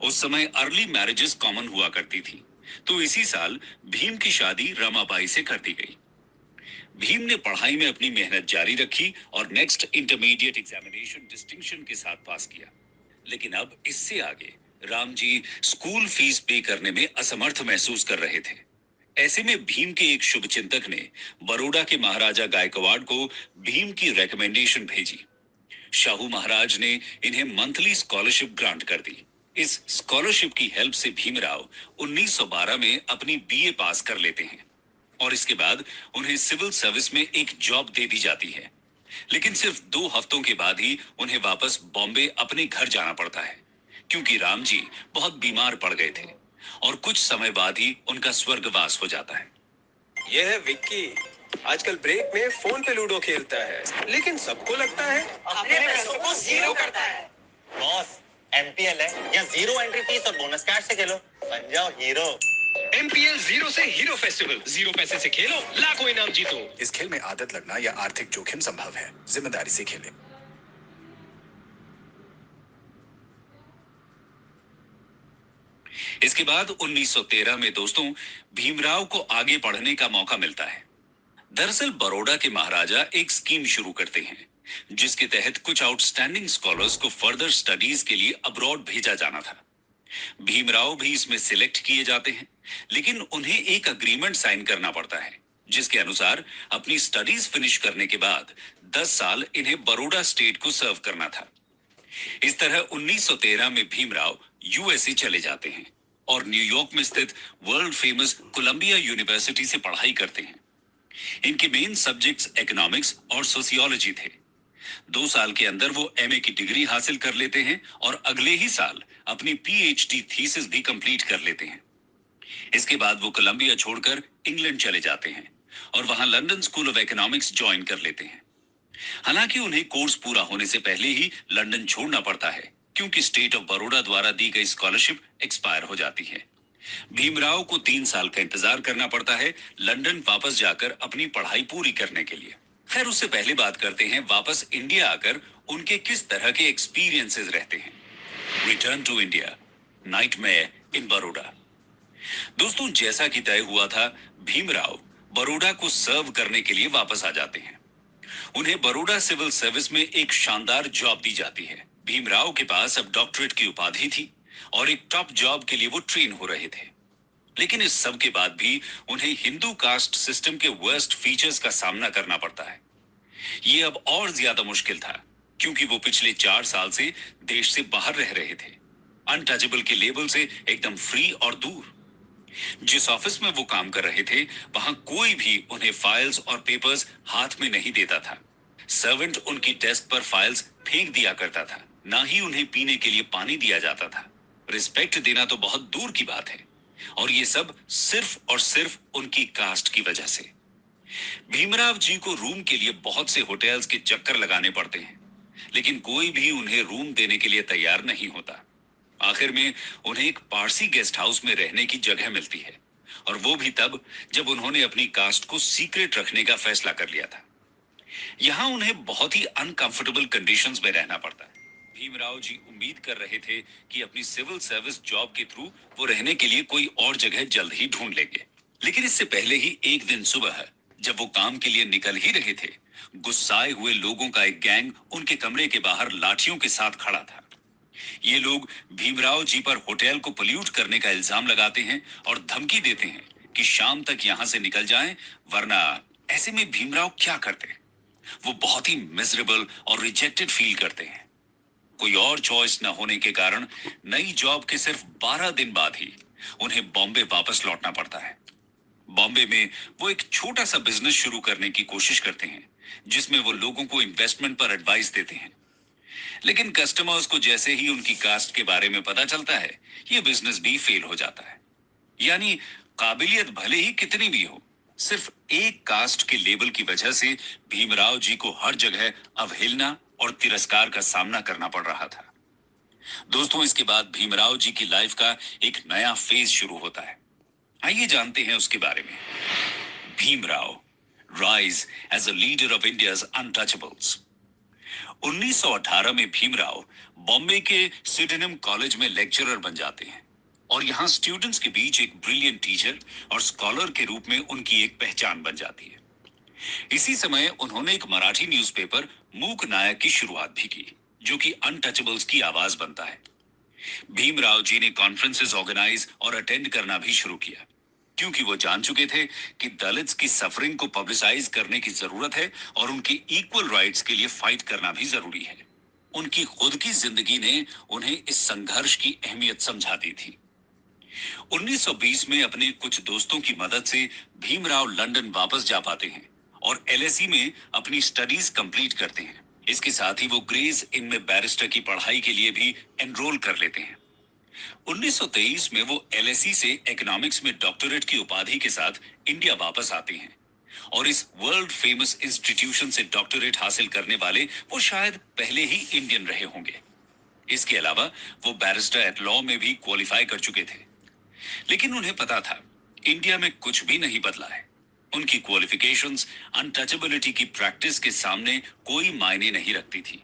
उस समय अर्ली मैरिजेस कॉमन हुआ करती थी, तो इसी साल भीम की शादी रमाबाई से कर दी गई। भीम ने पढ़ाई में अपनी मेहनत जारी रखी और नेक्स्ट इंटरमीडिएट एग्जामिनेशन डिस्टिंक्शन के साथ पास किया। लेकिन अब इससे आगे रामजी स्कूल फीस पे करने में असमर्थ महसूस कर रहे थे। ऐसे में भीम के एक शुभचिंतक ने बड़ौदा के महाराजा गायकवाड़ को भीम की रिकमेंडेशन भेजी। शाहू महाराज ने इन्हें मंथली स्कॉलरशिप ग्रांट कर दी। इस स्कॉलरशिप की हेल्प से भीमराव 1912 में अपनी बीए पास कर लेते हैं और इसके बाद उन्हें सिविल सर्विस में एक जॉब दे दी जाती है। लेकिन सिर्फ 2 हफ्तों के बाद ही उन्हें वापस बॉम्बे अपने घर जाना पड़ता है, क्योंकि राम जी बहुत बीमार पड़ गए थे और कुछ समय बाद ही उनका स्वर्गवास हो जाता है। यह है विक्की, आजकल ब्रेक में फोन पे लूडो खेलता है, लेकिन सबको लगता है अपने पैसों को जीरो करता है। बॉस, MPL है या जीरो एंट्री फीस और बोनस कार्ड से खेलो, बन जाओ हीरो। MPL जीरो से हीरो फेस्टिवल, जीरो पैसे से खेलो, लाखों इनाम जीतो। इस खेल में आदत लगना या आर्थिक जोखिम संभव है, जिम्मेदारी से खेलें। इसके बाद 1913 में दोस्तों भीमराव को आगे बढ़ने का मौका मिलता है। दरअसल बड़ौदा के महाराजा एक स्कीम शुरू करते हैं जिसके तहत कुछ आउटस्टैंडिंग स्कॉलर्स को फर्दर स्टडीज के लिए अब्रॉड भेजा जाना था। भीमराव भी इसमें सिलेक्ट किए जाते हैं, लेकिन उन्हें एक अग्रीमेंट साइन करना पड़ता है जिसके अनुसार अपनी स्टडीज फिनिश करने के बाद 10 साल इन्हें बड़ौदा स्टेट को सर्व करना था। इस तरह 1913 में भीमराव यूएसए चले जाते हैं और न्यूयॉर्क में स्थित वर्ल्ड फेमस कोलंबिया यूनिवर्सिटी से पढ़ाई करते हैं। इनके मेन सब्जेक्ट्स इकोनॉमिक्स और सोशियोलॉजी थे। 2 साल के अंदर वो एमए की डिग्री हासिल कर लेते हैं और अगले ही साल अपनी पीएचडी थीसिस भी कंप्लीट कर लेते हैं। इसके बाद वो कोलंबिया छोड़कर इंग्लैंड चले जाते हैं और वहां London school of economics join कर लेते हैं। हालांकि उन्हें कोर्स पूरा होने से पहले ही लंदन छोड़ना पड़ता है क्योंकि स्टेट ऑफ बड़ौदा द्वारा दी गई स्कॉलरशिप एक्सपायर हो जाती है। भीमराव को 3 साल का इंतजार करना पड़ता है लंदन वापस जाकर अपनी पढ़ाई पूरी करने के लिए। खैर, उससे पहले बात करते हैं वापस इंडिया आकर उनके किस तरह के एक्सपीरियंसेस रहते हैं। रिटर्न टू इंडिया, नाइटमेयर इन बड़ौदा। दोस्तों, जैसा कि तय हुआ था, भीमराव बड़ौदा को सर्व करने के लिए वापस आ जाते हैं। उन्हें बड़ौदा सिविल सर्विस में एक शानदार जॉब दी जाती है। भीमराव के पास अब डॉक्टरेट की उपाधि थी और एक टॉप जॉब के लिए वो ट्रेन हो रहे थे। लेकिन इस सब के बाद भी उन्हें हिंदू कास्ट सिस्टम के वर्स्ट फीचर्स का सामना करना पड़ता है। ये अब और ज्यादा मुश्किल था क्योंकि वो पिछले 4 साल से देश से बाहर रह रहे थे, अनटचेबल के लेबल से एकदम फ्री और दूर। जिस ऑफिस में वो काम कर रहे थे वहां कोई भी उन्हें फाइल्स और पेपर्स हाथ में नहीं देता था। सर्वेंट उनकी डेस्क पर फाइल्स फेंक दिया करता था, ना ही उन्हें पीने के लिए पानी दिया जाता था। रिस्पेक्ट देना तो बहुत दूर की बात है, और ये सब सिर्फ और सिर्फ उनकी कास्ट की वजह से। भीमराव जी को रूम के लिए बहुत से होटल्स के चक्कर लगाने पड़ते हैं, लेकिन कोई भी उन्हें रूम देने के लिए तैयार नहीं होता। आखिर में उन्हें एक पारसी गेस्ट हाउस में रहने की जगह मिलती है, और वो भी तब जब उन्होंने अपनी कास्ट को सीक्रेट रखने का फैसला कर लिया था। यहां उन्हें बहुत ही अनकंफर्टेबल कंडीशंस में रहना पड़ता है। भीमराव जी उम्मीद कर रहे थे कि अपनी सिविल सर्विस जॉब के थ्रू वो रहने के लिए कोई और जगह जल्द ही ढूंढ लेंगे, लेकिन इससे पहले ही एक दिन सुबह जब वो काम के लिए निकल ही रहे थे, गुस्साए हुए लोगों का एक गैंग उनके कमरे के बाहर लाठियों के साथ खड़ा था। ये लोग भीमराव जी पर होटल को पोल्यूट करने का इल्जाम लगाते हैं और धमकी देते हैं कि शाम तक यहां से निकल जाएं, वरना ऐसे में भीमराव क्या करते? वो बहुत ही मिजरेबल और रिजेक्टेड फील करते हैं। कोई और चॉइस न होने के कारण नई जॉब के सिर्फ 12 दिन बाद ही उन्हें बॉम्बे वापस लौटना पड़ता है। बॉम्बे में वो एक छोटा सा बिजनेस शुरू करने की कोशिश करते हैं जिसमें वो लोगों को इन्वेस्टमेंट पर एडवाइस देते हैं, लेकिन कस्टमर्स को जैसे ही उनकी कास्ट के बारे में पता चलता है, ये बिजनेस भी फेल हो जाता है। यानी काबिलियत भले ही कितनी भी हो, सिर्फ एक कास्ट के लेबल की वजह से भीमराव जी को हर जगह अवहेलना और तिरस्कार का सामना करना पड़ रहा था। दोस्तों, इसके बाद भीमराव जी की लाइफ का एक नया फेज शुरू होता है। आइए जानते हैं उसके बारे में। Bhimrao, rise as a leader of India's untouchables. 1918 में भीमराव बॉम्बे के सिडेनम कॉलेज में लेक्चरर बन जाते हैं और यहाँ स्टूडेंट्स के बीच एक ब्रिलियंट टीचर और स्कॉलर के रूप में उनकी एक पहचान बन जाती है। इसी समय उन्होंने एक मराठी न्यूज़पेपर मूक नायक की शुरुआत भी की, जो कि अनटचेबल्स की आवाज बनता है। भीमराव जी ने कॉन्फ्रेंसेस ऑर्गेनाइज और अटेंड करना भी शुरू किया, क्योंकि वो जान चुके थे कि दलित्स की सफरिंग को पब्लिसाइज करने की जरूरत है और उनकी इक्वल राइट्स के लिए फाइट करना भी जरूरी है। उनकी खुद की जिंदगी ने उन्हें इस संघर्ष की अहमियत समझा दी थी। 1920 में अपने कुछ दोस्तों की मदद से भीमराव लंदन वापस जा पाते हैं और LSE में अपनी स्टडीज कंप्लीट करते हैं। इसके साथ ही वो ग्रेज इन में बैरिस्टर की पढ़ाई के लिए भी एनरोल कर लेते हैं। 1923 में वो LSE से इकोनॉमिक्स में डॉक्टरेट की उपाधि के साथ इंडिया वापस आते हैं और इस वर्ल्ड फेमस इंस्टीट्यूशन से डॉक्टरेट हासिल करने वाले वो शायद पहले ही इंडियन रहे होंगे। इसके अलावा वो बैरिस्टर एट लॉ में भी क्वालिफाई कर चुके थे। लेकिन उन्हें पता था इंडिया में कुछ भी नहीं बदला है। उनकी क्वालिफिकेशंस अनटचेबिलिटी की प्रैक्टिस के सामने कोई मायने नहीं रखती थी।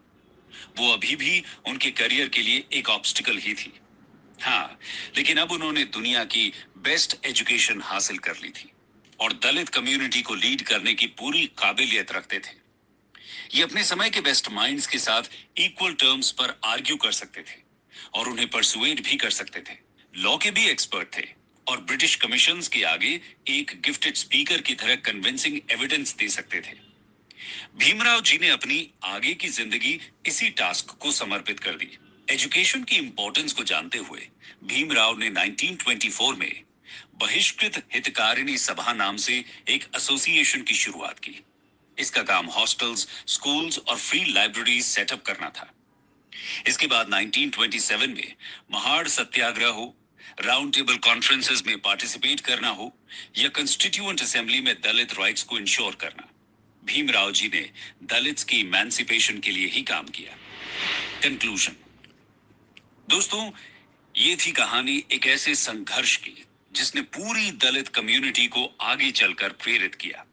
वो अभी भी उनके करियर के लिए एक ऑब्स्टिकल ही थी। हाँ, लेकिन अब उन्होंने दुनिया की बेस्ट एजुकेशन हासिल कर ली थी और दलित कम्युनिटी को लीड करने की पूरी काबिलियत रखते थे। ये अपने समय के बेस्ट माइंड्स के साथ इक्वल टर्म्स पर आर्ग्यू कर सकते थे और उन्हें परसुएड भी कर सकते थे। लॉ के भी एक्सपर्ट थे और ब्रिटिश कमीशंस के आगे एक गिफ्टेड स्पीकर की तरह कन्विंसिंग एविडेंस दे सकते थे। भीमराव जी ने अपनी आगे की जिंदगी इसी टास्क को समर्पित कर दी। एजुकेशन की इंपॉर्टेंस को जानते हुए भीमराव ने 1924 में बहिष्कृत हितकारिणी सभा नाम से एक एसोसिएशन की शुरुआत की। इसका काम हॉस्टल्स, स्कूल्स और फ्री लाइब्रेरीज सेटअप करना था। इसके बाद 1927 में महाड़ सत्याग्रह हो, राउंड टेबल कॉन्फ्रेंसेस में पार्टिसिपेट करना हो या कंस्टिट्यूएंट असेंबली में दलित राइट्स को इंश्योर करना, भीमराव जी ने दलित्स की इमेंसिपेशन के लिए ही काम किया। कंक्लूजन। दोस्तों, ये थी कहानी एक ऐसे संघर्ष की जिसने पूरी दलित कम्युनिटी को आगे चलकर प्रेरित किया।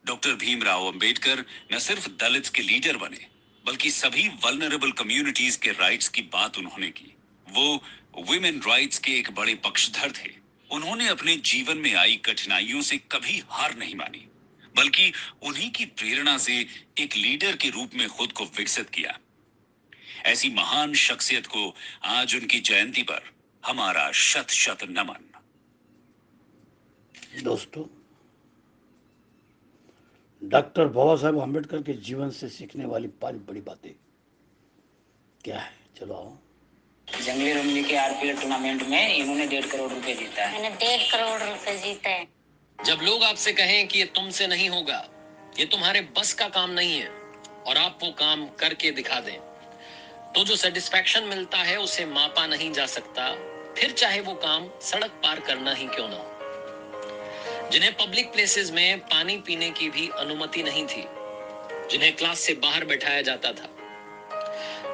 डॉक्टर भीमराव अंबेडकर न सिर्फ दलित्स के लीडर बने, बल्कि सभी वल्नरेबल कम्युनिटीज के राइट्स की बात उन्होंने की। वो वुमेन राइट्स के एक बड़े पक्षधर थे। उन्होंने अपने जीवन में आई कठिनाइयों से कभी हार नहीं मानी, बल्कि उन्हीं की प्रेरणा से एक लीडर के रूप में खुद को विकसित किया। ऐसी महान शख्सियत को आज उनकी जयंती पर हमारा शत शत नमन। दोस्तों, डॉक्टर बाबा साहेब आम्बेडकर के जीवन से सीखने वाली 5 बड़ी बातें क्या है? चलो आओ। जंगली रमली के RPL टूर्नामेंट में इन्होंने 1.5 करोड़ रुपए जीता है। मैंने 1.5 करोड़ रुपए जीता है। जब लोग आपसे कहें कि ये तुमसे नहीं होगा, ये तुम्हारे बस का काम नहीं है, और आप वो काम करके दिखा दें, तो जो सेटिस्फैक्शन मिलता है उसे मापा नहीं जा सकता, फिर चाहे वो काम सड़क पार करना ही क्यों ना हो। जिन्हें पब्लिक प्लेसेस में पानी पीने की भी अनुमति नहीं थी, जिन्हें क्लास से बाहर बैठाया जाता था,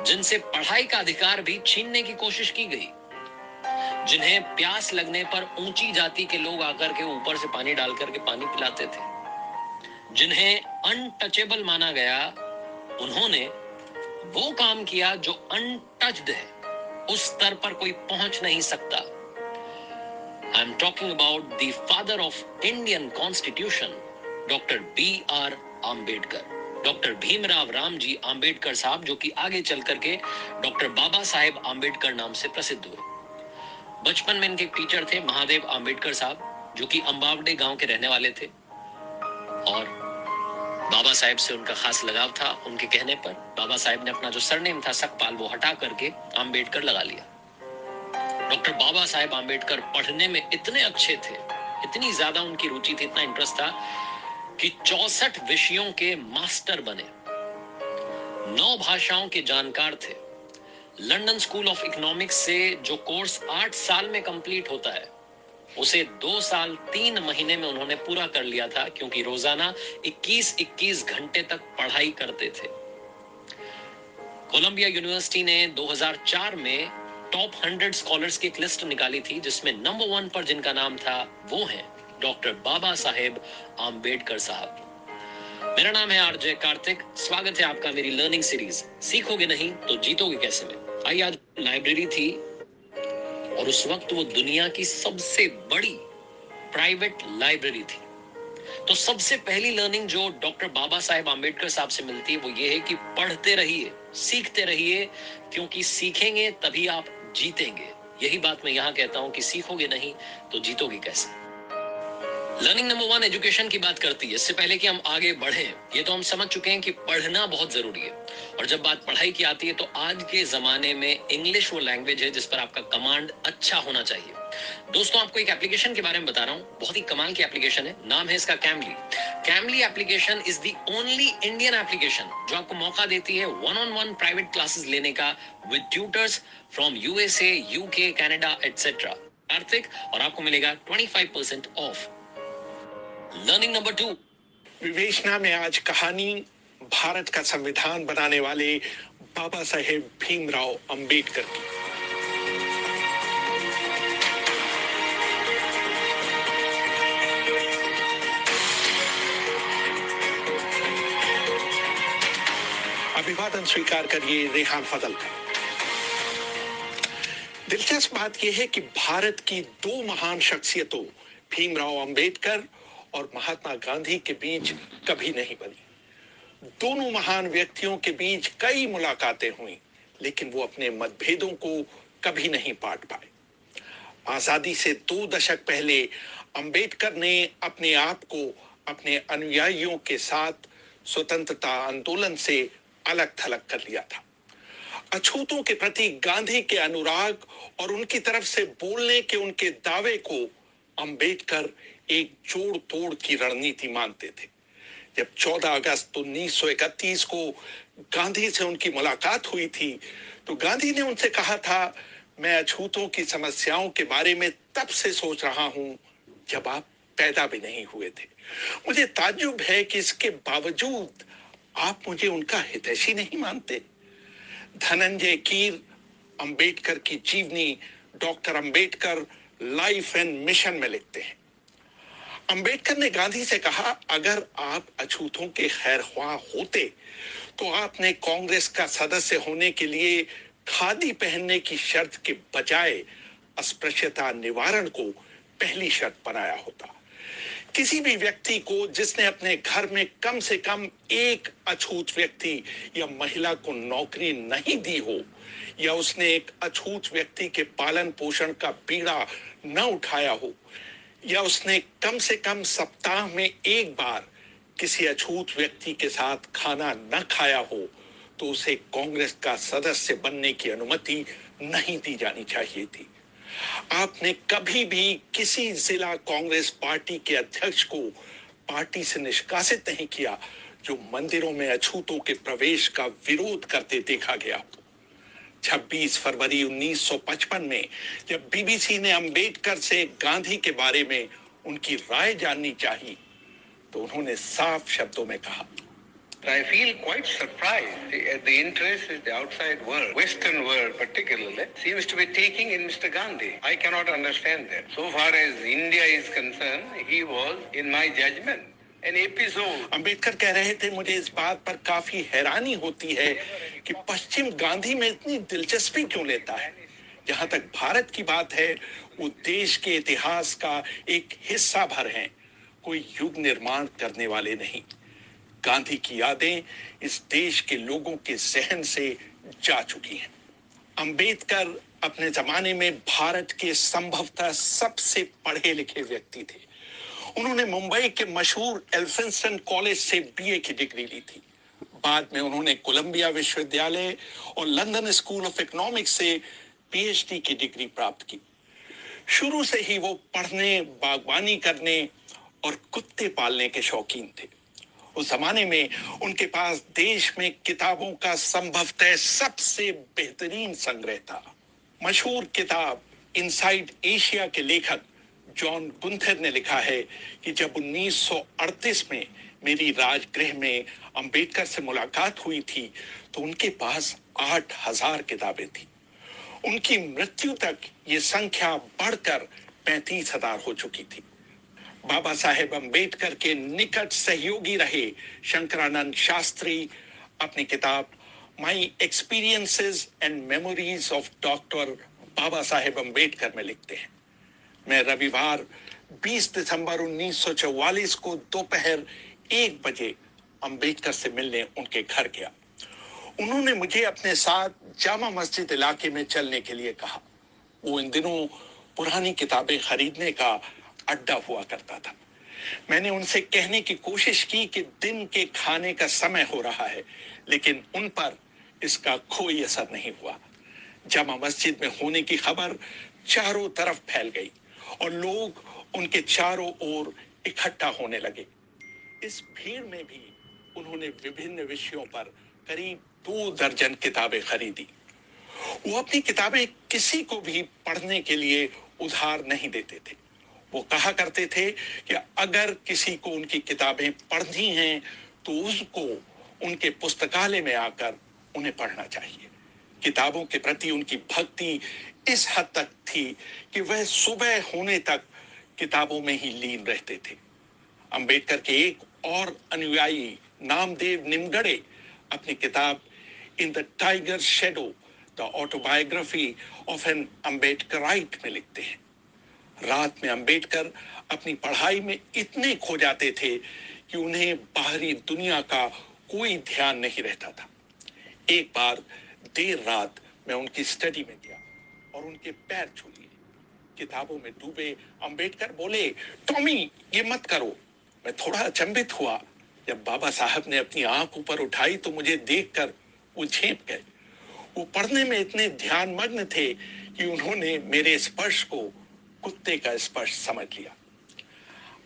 जिनसे पढ़ाई का अधिकार भी छीनने की कोशिश की गई, जिन्हें प्यास लगने पर ऊंची जाति के लोग आकर के ऊपर से पानी डाल करके पानी पिलाते थे, जिन्हें अनटचेबल माना गया, उन्होंने वो काम किया जो अनटच्ड है, उस स्तर पर कोई पहुंच नहीं सकता। I am talking about the father of Indian Constitution, Dr. B.R. Ambedkar, doctor Bhimrao Ramji Ambedkar साहब, जो कि आगे चल करके डॉक्टर बाबा साहेब आम्बेडकर नाम से प्रसिद्ध हुए। बचपन में इनके टीचर थे महादेव आम्बेडकर साहब, जो कि अंबावडे गांव के रहने वाले थे, और बाबा साहेब से उनका खास लगाव था। उनके कहने पर बाबा साहेब ने अपना जो सरनेम था सकपाल वो हटा करके आम्बेडकर लगा लिया। डॉक्टर बाबा साहेब आम्बेडकर पढ़ने में इतने अच्छे थे, इतनी ज्यादा उनकी रुचि थी, इतना इंटरेस्ट था कि 64 विषयों के मास्टर बने, 9 भाषाओं के जानकार थे। लंदन स्कूल ऑफ इकोनॉमिक्स से जो कोर्स 8 साल में कंप्लीट होता है, उसे 2 साल 3 महीने में उन्होंने पूरा कर लिया था, क्योंकि रोजाना 21-21 घंटे तक पढ़ाई करते थे। कोलंबिया यूनिवर्सिटी ने 2004 में टॉप 100 स्कॉलर्स की एक लिस्ट निकाली थी, जिसमें नंबर 1 पर जिनका नाम था वो है डॉक्टर बाबा साहेब आम्बेडकर साहब। मेरा नाम है आरजे कार्तिक। स्वागत है आपका मेरी लर्निंग सीरीज सीखोगे नहीं तो जीतोगे कैसे में। आई आज लाइब्रेरी थी और उस वक्त वो दुनिया की सबसे बड़ी प्राइवेट लाइब्रेरी थी। तो सबसे पहली लर्निंग जो डॉक्टर बाबा साहेब आम्बेडकर साहब से मिलती है वो ये है कि पढ़ते रहिए, सीखते रहिए, क्योंकि सीखेंगे तभी आप जीतेंगे। यही बात मैं यहाँ कहता हूं कि सीखोगे नहीं तो जीतोगे कैसे। लर्निंग नंबर 1 एजुकेशन की बात करती है। इससे पहले कि हम आगे बढ़ें, ये तो हम समझ चुके हैं कि पढ़ना बहुत जरूरी है। और जब बात पढ़ाई की आती है तो आज के जमाने में इंग्लिश वो लैंग्वेज है जिस पर आपका कमांड अच्छा होना चाहिए। दोस्तों, आपको एक एप्लीकेशन के बारे में बता रहा हूँ, बहुत ही कमाल की एप्लीकेशन है। नाम है इसका calmly. Calmly application is the only Indian application जो आपको मौका देती है 1-on-1 प्राइवेट क्लासेस लेने का with tutors from USA, UK, Canada etcetera. आर्थिक और आपको मिलेगा 25% ऑफ। लर्निंग नंबर 2 विवेचना में आज कहानी भारत का संविधान बनाने वाले बाबा साहेब भीमराव अंबेडकर की। अभिवादन स्वीकार करिए रेहान फजल का। दिलचस्प बात यह है कि भारत की दो महान शख्सियतों भीमराव अंबेडकर और महात्मा गांधी के बीच कभी नहीं बनी। दोनों महान व्यक्तियों के बीच कई मुलाकातें हुई, लेकिन वो अपने मतभेदों को कभी नहीं पाट पाए। आजादी से 2 दशक पहले अंबेडकर ने अपने आप को अपने अनुयायियों के साथ स्वतंत्रता आंदोलन से अलग थलग कर लिया था। अछूतों के प्रति गांधी के अनुराग और उनकी तरफ से बोलने के उनके दावे को अंबेडकर एक जोड़ तोड़ की रणनीति मानते थे। जब 14 अगस्त 1931 को गांधी से उनकी मुलाकात हुई थी, तो गांधी ने उनसे कहा था, मैं अछूतों की समस्याओं के बारे में तब से सोच रहा हूं जब आप पैदा भी नहीं हुए थे। मुझे ताज्जुब है कि इसके बावजूद आप मुझे उनका हितैषी नहीं मानते। धनंजय कीर अंबेडकर की जीवनी doctor Ambedkar life and mission में लिखते हैं। अंबेडकर ने गांधी से कहा, अगर आप अछूतों के खैरख्वाह होते तो आपने कांग्रेस का सदस्य होने के लिए खादी पहनने की शर्त के बजाय अस्पृश्यता निवारण को पहली शर्त बनाया होता। किसी भी व्यक्ति को जिसने अपने घर में कम से कम एक अछूत व्यक्ति या महिला को नौकरी नहीं दी हो, या उसने एक अछूत व्यक्ति के पालन पोषण का बीड़ा न उठाया हो, या उसने कम से कम सप्ताह में एक बार किसी अछूत व्यक्ति के साथ खाना न खाया हो, तो उसे कांग्रेस का सदस्य बनने की अनुमति नहीं दी जानी चाहिए थी। आपने कभी भी किसी जिला कांग्रेस पार्टी के अध्यक्ष को पार्टी से निष्कासित नहीं किया जो मंदिरों में अछूतों के प्रवेश का विरोध करते देखा गया। 26 फरवरी 1955 में जब बीबीसी ने अंबेडकर से गांधी के बारे में उनकी राय जाननी चाहिए, तो उन्होंने साफ शब्दों में कहा, I feel quite surprised at the interest that the outside world, Western world particularly, seems to be taking in Mr. Gandhi. I cannot understand that. So far as India is concerned, he was, in my judgment, an episode. Ambedkar कह रहे थे, मुझे इस बात पर काफी हैरानी होती है कि पश्चिम गांधी में इतनी दिलचस्पी क्यों लेता है। जहां तक भारत की बात है, वो देश के इतिहास का एक हिस्सा भर हैं, कोई युग निर्माण करने वाले नहीं। गांधी की यादें इस देश के लोगों के जहन से जा चुकी हैं। अंबेडकर अपने जमाने में भारत के संभवतः सबसे पढ़े लिखे व्यक्ति थे। उन्होंने मुंबई के मशहूर एल्फिंस्टन कॉलेज से बीए की डिग्री ली थी। बाद में उन्होंने कोलंबिया विश्वविद्यालय और लंदन स्कूल ऑफ इकोनॉमिक्स से पीएचडी की डिग्री प्राप्त की। शुरू से ही वो पढ़ने, बागवानी करने और कुत्ते पालने के शौकीन थे। उस जमाने में उनके पास देश में किताबों का संभवतः सबसे बेहतरीन संग्रह था। मशहूर किताब इनसाइड एशिया के लेखक जॉन गुंथर ने लिखा है कि जब 1938 में मेरी राजगृह में अंबेडकर से मुलाकात हुई थी, तो उनके पास 8000 किताबें थी। उनकी मृत्यु तक ये संख्या बढ़कर 35,000 हो चुकी थी। बाबा साहेब अंबेडकर के निकट सहयोगी रहे शंकरानंद शास्त्री अपनी किताब my experiences and memories of doctor Baba Saheb Ambedkar में लिखते हैं, मैं रविवार 20 दिसंबर 1944 को दोपहर 1 बजे अंबेडकर से मिलने उनके घर गया। उन्होंने मुझे अपने साथ जामा मस्जिद इलाके में चलने के लिए कहा। वो इन दिनों पुरानी किताबें खरीदने का अड्डा हुआ करता था। मैंने उनसे कहने की कोशिश की कि दिन के खाने का समय हो रहा है, लेकिन उन पर इसका कोई असर नहीं हुआ। जामा मस्जिद में होने की खबर चारों तरफ फैल गई और लोग उनके चारों ओर इकट्ठा होने लगे। इस भीड़ में भी उन्होंने विभिन्न विषयों पर करीब 2 दर्जन किताबें खरीदी। वो अपनी किताबें किसी को भी पढ़ने के लिए उधार नहीं देते थे। वो कहा करते थे कि अगर किसी को उनकी किताबें पढ़नी हैं तो उसको उनके पुस्तकालय में आकर उन्हें पढ़ना चाहिए। किताबों के प्रति उनकी भक्ति इस हद तक थी कि वह सुबह होने तक किताबों में ही लीन रहते थे। अंबेडकर के एक और अनुयायी नामदेव निमगड़े अपनी किताब in the tiger shadow the autobiography of an Ambedkarite में लिखते हैं, रात में अंबेडकर अपनी पढ़ाई में इतने खो जाते थे कि उन्हें बाहरी दुनिया का कोई ध्यान नहीं रहता था। एक बार देर रात मैं उनकी स्टडी में गया और उनके पैर छू लिए। किताबों में डूबे अंबेडकर बोले, टॉमी ये मत करो। मैं थोड़ा अचंभित हुआ। जब बाबा साहब ने अपनी आंख ऊपर उठाई तो मुझे देखकर वो झेप गए। वो पढ़ने में इतने ध्यानमग्न थे कि उन्होंने मेरे स्पर्श को कुत्ते का स्पर्श समझ लिया।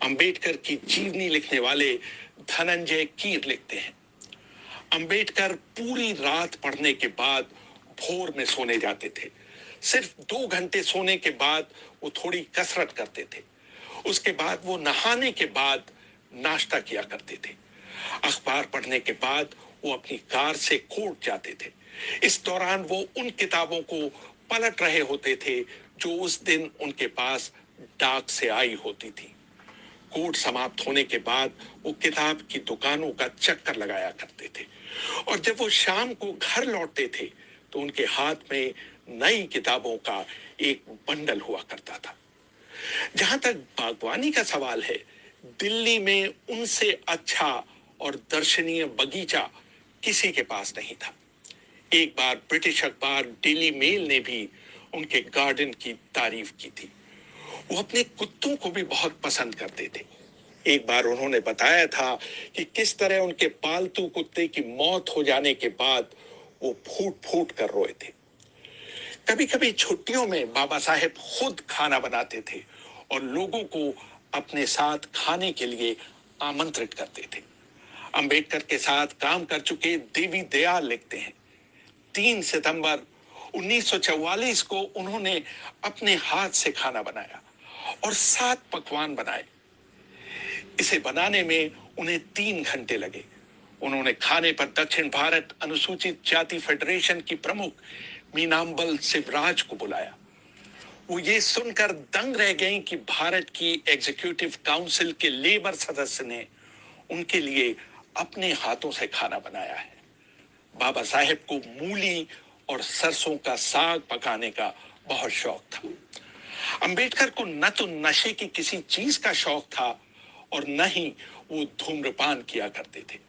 अंबेडकर की जीवनी लिखने वाले धनंजय कीर लिखते हैं, अंबेडकर पूरी रात पढ़ने के बाद भोर में सोने जाते थे। सिर्फ 2 घंटे सोने के बाद वो थोड़ी कसरत करते थे। उसके बाद वो नहाने के बाद नाश्ता किया करते थे। अखबार पढ़ने के बाद वो अपनी कार से कोर्ट जाते थे। इस दौरान वो उन किताबों को पलट रहे होते थे जो उस दिन उनके पास डाक से आई होती थी। कोर्ट समाप्त होने के बाद वो किताब की दुकानों का चक्कर लगाया करते थे और जब वो शाम को घर लौटते थे तो उनके हाथ में नई किताबों का एक बंडल हुआ करता था। जहां तक बागवानी का सवाल है, दिल्ली में उनसे अच्छा और दर्शनीय बगीचा किसी के पास नहीं था। एक बार ब्रिटिश अखबार डेली मेल ने भी उनके गार्डन की तारीफ की थी। वो अपने कुत्तों को भी बहुत पसंद करते थे। एक बार उन्होंने बताया था कि किस तरह उनके पालतू कुत्ते की मौत हो जाने के बाद वो फूट फूट कर रोए थे। कभी कभी छुट्टियों में बाबा साहेब खुद खाना बनाते थे और लोगों को अपने साथ खाने के लिए आमंत्रित करते थे। अंबेडकर के साथ काम कर चुके देवी दयाल लिखते हैं, 3 सितंबर 1944 को उन्होंने अपने हाथ से खाना बनाया और 7 पकवान बनाए। इसे बनाने में उन्हें 3 घंटे लगे। उन्होंने खाने पर दक्षिण भारत अनुसूचित जाति फेडरेशन की प्रमुख मीनाम्बल शिवराज को बुलाया। वो ये सुनकर दंग रह गईं कि भारत की एग्जीक्यूटिव काउंसिल के लेबर सदस्य ने उनके लिए अपने हाथों से खाना बनाया है। बाबा साहेब को मूली और सरसों का साग पकाने का बहुत शौक था। अंबेडकर को न तो नशे की किसी चीज का शौक था और न ही वो धूम्रपान किया करते थे।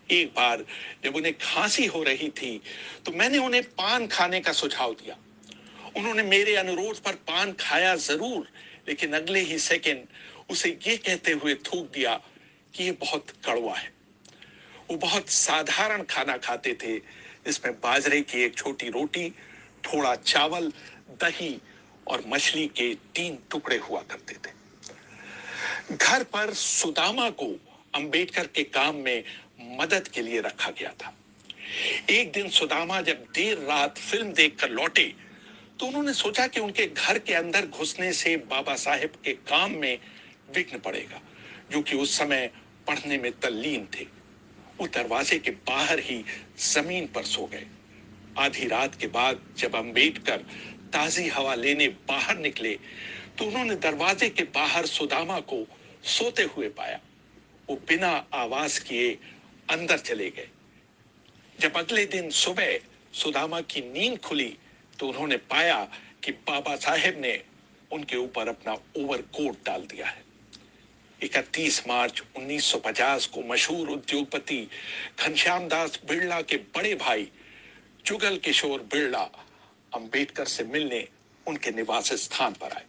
एक बार जब उन्हें खांसी हो रही थी तो मैंने उन्हें पान खाने का सुझाव दिया। उन्होंने मेरे अनुरोध पर पान खाया जरूर, लेकिन अगले ही सेकंड उसे ये कहते हुए थूक दिया कि ये बहुत कड़वा है। वो बहुत साधारण खाना खाते थे, जिसमें बाजरे की एक छोटी रोटी, थोड़ा चावल, दही और मछली के 3 टुकड़े हुआ करते थे। घर पर सुदामा को अंबेडकर के काम में मदद के लिए रखा गया था। एक दिन सुदामा जब देर रात फिल्म देखकर लौटे तो उन्होंने सोचा कि उनके घर के अंदर घुसने से बाबा साहेब के काम में विघ्न पड़ेगा, जो कि उस समय पढ़ने में तल्लीन थे। वो दरवाजे के बाहर ही जमीन पर सो गए। आधी रात के बाद जब अंबेडकर ताजी हवा लेने बाहर निकले तो उन्होंने दरवाजे के बाहर सुदामा को सोते हुए पाया। वो बिना आवाज किए अंदर चले गए। जब अगले दिन सुबह सुदामा की नींद खुली तो उन्होंने पाया कि बाबा साहेब ने उनके ऊपर अपना ओवरकोट डाल दिया है। 31 मार्च 1950 को मशहूर उद्योगपति घनश्याम दास बिड़ला के बड़े भाई जुगल किशोर बिड़ला अंबेडकर से मिलने उनके निवास स्थान पर आए।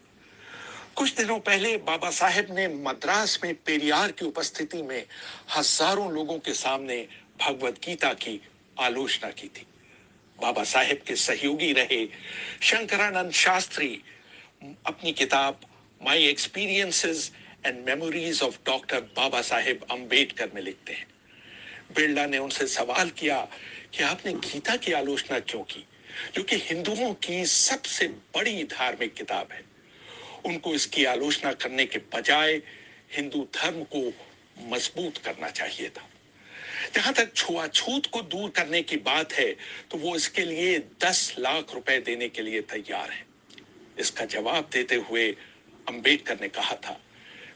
कुछ दिनों पहले बाबा साहेब ने मद्रास में पेरियार की उपस्थिति में हजारों लोगों के सामने भगवत गीता की आलोचना की थी। बाबा साहेब के सहयोगी रहे शंकरानंद शास्त्री अपनी किताब my experiences and memories of doctor Baba Saheb Ambedkar में लिखते हैं। बिरला ने उनसे सवाल किया कि आपने गीता की आलोचना क्यों की, जो कि हिंदुओं की सबसे बड़ी धार्मिक किताब है। उनको इसकी आलोचना करने के बजाय हिंदू धर्म को मजबूत करना चाहिए था। जहां तक छुआछूत को दूर करने की बात है तो वो इसके लिए 10 लाख रुपए देने के लिए तैयार है। इसका जवाब देते हुए अंबेडकर ने कहा था,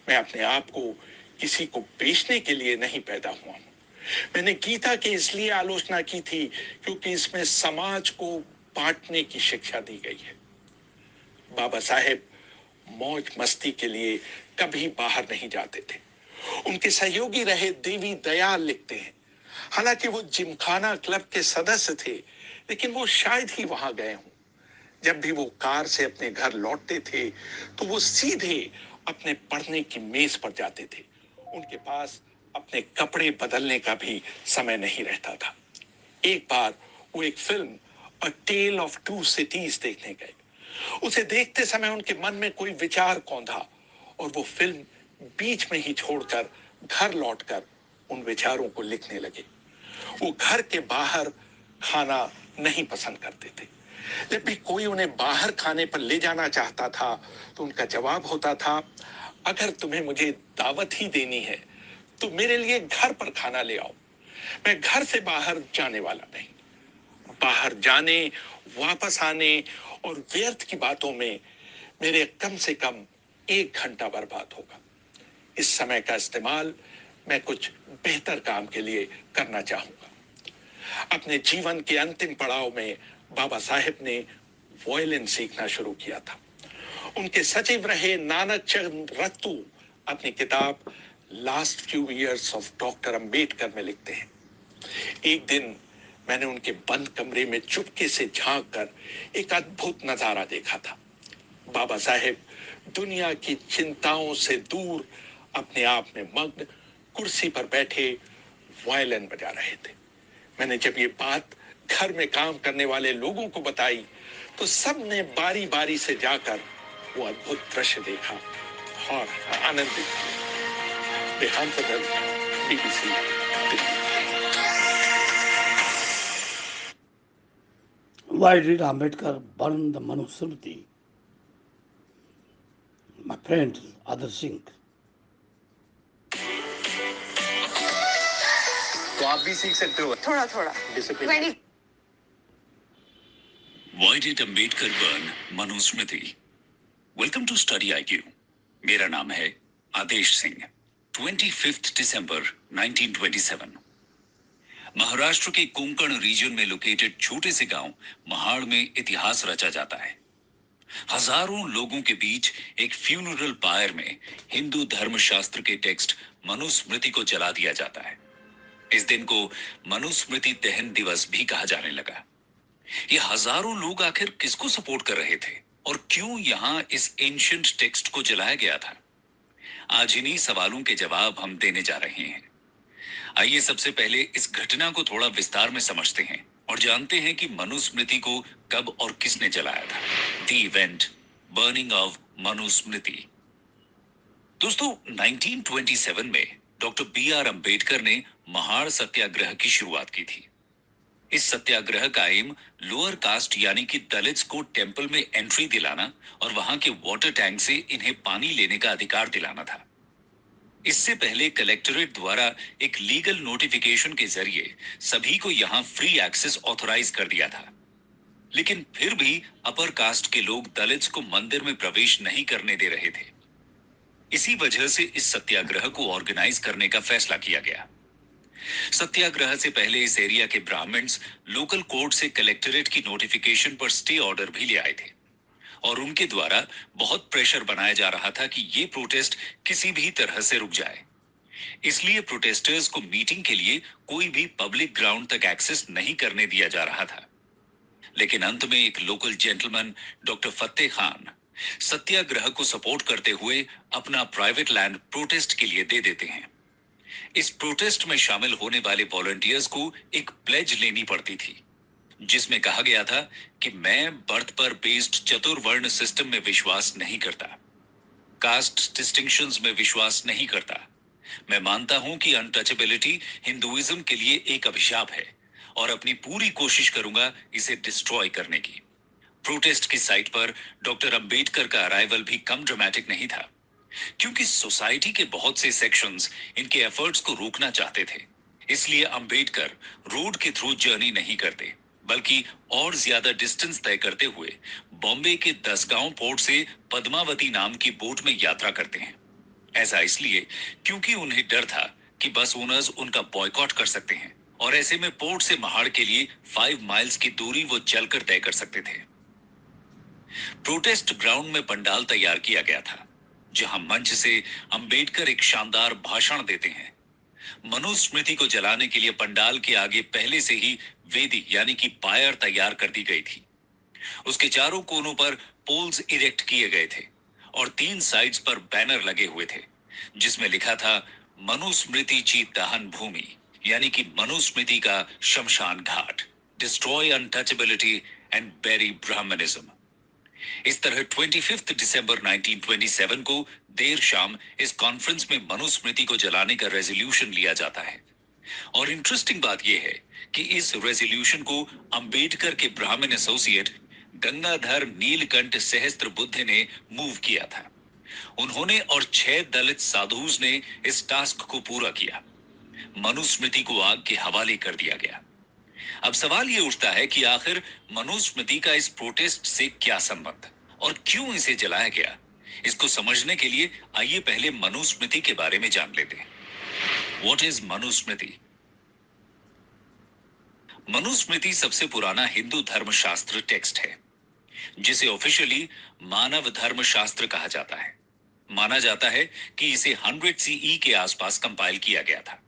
मैं अपने आप को किसी को बेचने के लिए नहीं पैदा हुआ हूं। मैंने गीता की इसलिए आलोचना की थी क्योंकि इसमें समाज को बांटने की शिक्षा दी गई है। बाबा साहेब मौज मस्ती के लिए कभी बाहर नहीं जाते थे। उनके सहयोगी रहे देवी दयाल लिखते हैं, हालांकि वो जिमखाना क्लब के सदस्य थे, लेकिन वो शायद ही वहां गए हों। जब भी वो कार से अपने घर लौटते थे तो वो सीधे अपने पढ़ने की मेज पर जाते थे। उनके पास अपने कपड़े बदलने का भी समय नहीं रहता था। एक बार वो एक film a tale of two cities देखने गए। उसे देखते समय उनके मन में कोई विचार कौंधा और वो फिल्म बीच में ही छोड़कर घर लौटकर उन विचारों को लिखने लगे। वो घर के बाहर खाना नहीं पसंद करते थे। जब भी कोई उन्हें बाहर खाने पर ले जाना चाहता था तो उनका जवाब होता था, अगर तुम्हें मुझे दावत ही देनी है तो मेरे लिए घर पर खाना ले आओ। मैं घर से बाहर जाने वाला नहीं। बाहर जाने, वापस आने और व्यर्थ की बातों में मेरे कम से कम 1 घंटा बर्बाद होगा। इस समय का इस्तेमाल मैं कुछ बेहतर काम के लिए करना चाहूंगा। अपने जीवन के अंतिम पड़ाव में बाबा साहेब ने वायलिन सीखना शुरू किया था। उनके सचिव रहे नानक चंद रत्तू अपनी किताब last few years of doctor Ambedkar में लिखते हैं, एक दिन मैंने उनके बंद कमरे में चुपके से झांक कर एक अद्भुत नजारा देखा था। बाबा साहेब दुनिया की चिंताओं से दूर अपने आप में मग्न कुर्सी पर बैठे वायलिन बजा रहे थे। मैंने जब ये बात घर में काम करने वाले लोगों को बताई तो सब ने बारी बारी से जाकर वो अद्भुत दृश्य देखा और आनंदित किया। देहांत BBC Delhi. Why did Ambedkar burn the Manusmriti? My friend Adar Singh. तो आप भी सीख सकते हो थोड़ा थोड़ा discipline. Why did Ambedkar burn Manusmriti? Welcome to Study IQ. मेरा नाम है आदेश सिंह। 25 दिसंबर 1927। महाराष्ट्र के कोंकण रीजन में लोकेटेड छोटे से गांव महाड़ में इतिहास रचा जाता है। हजारों लोगों के बीच एक फ्यूनरल पायर में हिंदू धर्मशास्त्र के टेक्स्ट मनुस्मृति को जला दिया जाता है। इस दिन को मनुस्मृति दहन दिवस भी कहा जाने लगा। ये हजारों लोग आखिर किसको सपोर्ट कर रहे थे और क्यों यहाँ इस एंशिएंट टेक्स्ट को जलाया गया था? आज इन्हीं सवालों के जवाब हम देने जा रहे हैं। आइए सबसे पहले इस घटना को थोड़ा विस्तार में समझते हैं और जानते हैं कि मनुस्मृति को कब और किसने जलाया था। The event burning of Manusmriti. दोस्तों 1927 में डॉक्टर B.R. अंबेडकर ने महाड़ सत्याग्रह की शुरुआत की थी। इस सत्याग्रह का एम लोअर कास्ट यानी कि दलित्स को टेंपल में एंट्री दिलाना और वहां के वाटर टैंक से इन्हें पानी लेने का अधिकार दिलाना था। इससे पहले कलेक्टरेट द्वारा एक लीगल नोटिफिकेशन के जरिए सभी को यहां फ्री एक्सेस ऑथराइज कर दिया था, लेकिन फिर भी अपर कास्ट के लोग दलित्स को मंदिर में प्रवेश नहीं करने दे रहे थे। इसी वजह से इस सत्याग्रह को ऑर्गेनाइज करने का फैसला किया गया। सत्याग्रह से पहले इस एरिया के ब्राह्मण्स लोकल कोर्ट से कलेक्टरेट की नोटिफिकेशन पर स्टे ऑर्डर भी ले आए थे और उनके द्वारा बहुत प्रेशर बनाया जा रहा था कि ये प्रोटेस्ट किसी भी तरह से रुक जाए। इसलिए प्रोटेस्टर्स को मीटिंग के लिए कोई भी पब्लिक ग्राउंड तक एक्सेस नहीं करने दिया जा रहा था। लेकिन अंत में एक लोकल जेंटलमैन डॉक्टर फतेह खान सत्याग्रह को सपोर्ट करते हुए अपना प्राइवेट लैंड प्रोटेस्ट के लिए दे देते हैं। इस प्रोटेस्ट में शामिल होने वाले वॉलंटियर्स को एक प्लेज लेनी पड़ती थी, जिसमें कहा गया था कि मैं बर्थ पर बेस्ड चतुर्वर्ण सिस्टम में विश्वास नहीं करता, कास्ट डिस्टिंक्शंस में विश्वास नहीं करता। मैं मानता हूं कि अनटचेबिलिटी हिंदुइज्म के लिए एक अभिशाप है और अपनी पूरी कोशिश करूंगा इसे डिस्ट्रॉय करने की। प्रोटेस्ट की साइट पर डॉक्टर अंबेडकर का अराइवल भी कम ड्रामेटिक नहीं था, क्योंकि सोसाइटी के बहुत से सेक्शंस इनके एफर्ट्स को रोकना चाहते थे। इसलिए अंबेडकर रोड के थ्रू जर्नी नहीं करते, बल्कि और ज्यादा डिस्टेंस तय करते हुए बॉम्बे के 10 गांव पोर्ट से पद्मावती नाम की बोट में यात्रा करते हैं। ऐसा इसलिए क्योंकि उन्हें डर था कि बस ओनर्स उनका बॉयकॉट कर सकते हैं और ऐसे में पोर्ट से महाड़ के लिए 5 माइल्स की दूरी वो चलकर तय कर सकते थे। प्रोटेस्ट ग्राउंड में पंडाल तैयार किया गया था, जहां मंच से अंबेडकर एक शानदार भाषण देते हैं। मनुस्मृति को जलाने के लिए पंडाल के आगे पहले से ही वेदी यानी कि पायर तैयार कर दी गई थी। उसके चारों कोनों पर पोल्स इरेक्ट किए गए थे और 3 साइड्स पर बैनर लगे हुए थे, जिसमें लिखा था मनुस्मृति ची दहन भूमि, यानी कि मनुस्मृति का शमशान घाट, destroy untouchability and bury brahmanism. इस तरह 25 दिसंबर 1927 को देर शाम इस कॉन्फ्रेंस में मनुस्मृति को जलाने का रेजोल्यूशन लिया जाता है। और इंटरेस्टिंग बात यह है कि इस रेजोल्यूशन को अंबेडकर के ब्राह्मण एसोसिएट गंगाधर नीलकंठ सहस्त्रबुद्धे ने मूव किया था। उन्होंने और 6 दलित साधुज ने इस टास्क को पूरा किया। मनुस्मृति को आग के हवाले कर दिया गया। अब सवाल ये उठता है कि आखिर मनुस्मृति का इस प्रोटेस्ट से क्या संबंध और क्यों इसे जलाया गया। इसको समझने के लिए आइए पहले मनुस्मृति के बारे में जान लेते हैं। What is Manusmriti? मनुस्मृति सबसे पुराना हिंदू धर्मशास्त्र टेक्स्ट है, जिसे ऑफिशियली मानव धर्मशास्त्र कहा जाता है। माना जाता है कि इसे 100 CE के आसपास कंपाइल किया गया था।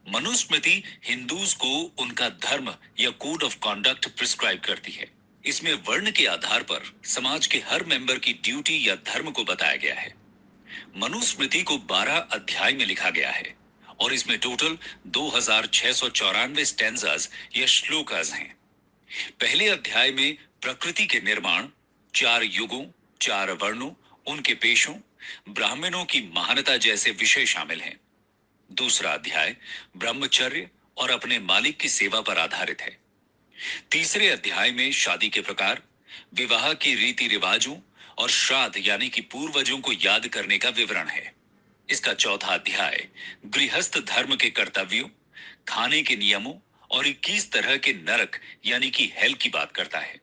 मनुस्मृति हिंदूज को उनका धर्म या कोड ऑफ कॉन्डक्ट प्रिस्क्राइब करती है। इसमें वर्ण के आधार पर समाज के हर मेंबर की ड्यूटी या धर्म को बताया गया है। मनुस्मृति को 12 अध्याय में लिखा गया है और इसमें टोटल 2694 स्टैंजास या श्लोकास हैं। पहले अध्याय में प्रकृति के निर्माण, 4 युगों, 4 वर्णों, उनके पेशों, ब्राह्मणों की महानता जैसे विषय शामिल हैं। दूसरा अध्याय ब्रह्मचर्य और अपने मालिक की सेवा पर आधारित है। तीसरे अध्याय में शादी के प्रकार, विवाह के रीति रिवाजों और श्राद्ध यानी कि पूर्वजों को याद करने का विवरण है। इसका चौथा अध्याय गृहस्थ धर्म के कर्तव्यों, खाने के नियमों और 21 तरह के नरक यानी कि हेल की बात करता है।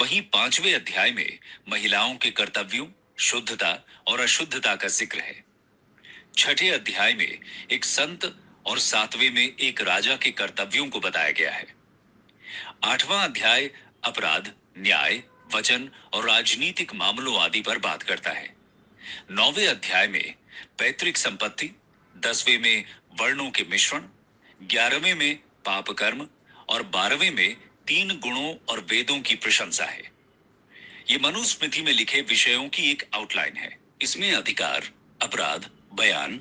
वहीं 5वें अध्याय में महिलाओं के कर्तव्यों, शुद्धता और अशुद्धता का जिक्र है। 6ठे अध्याय में एक संत और 7वें में एक राजा के कर्तव्यों को बताया गया है। 8वां अध्याय अपराध, न्याय, वचन और राजनीतिक मामलों आदि पर बात करता है। 9वें अध्याय में पैतृक संपत्ति, 10वें में वर्णों के मिश्रण, 11वें में पाप कर्म और 12वें में 3 गुणों और वेदों की प्रशंसा है। ये मनुस्मृति में लिखे विषयों की एक आउटलाइन है। इसमें अधिकार, अपराध, बयान,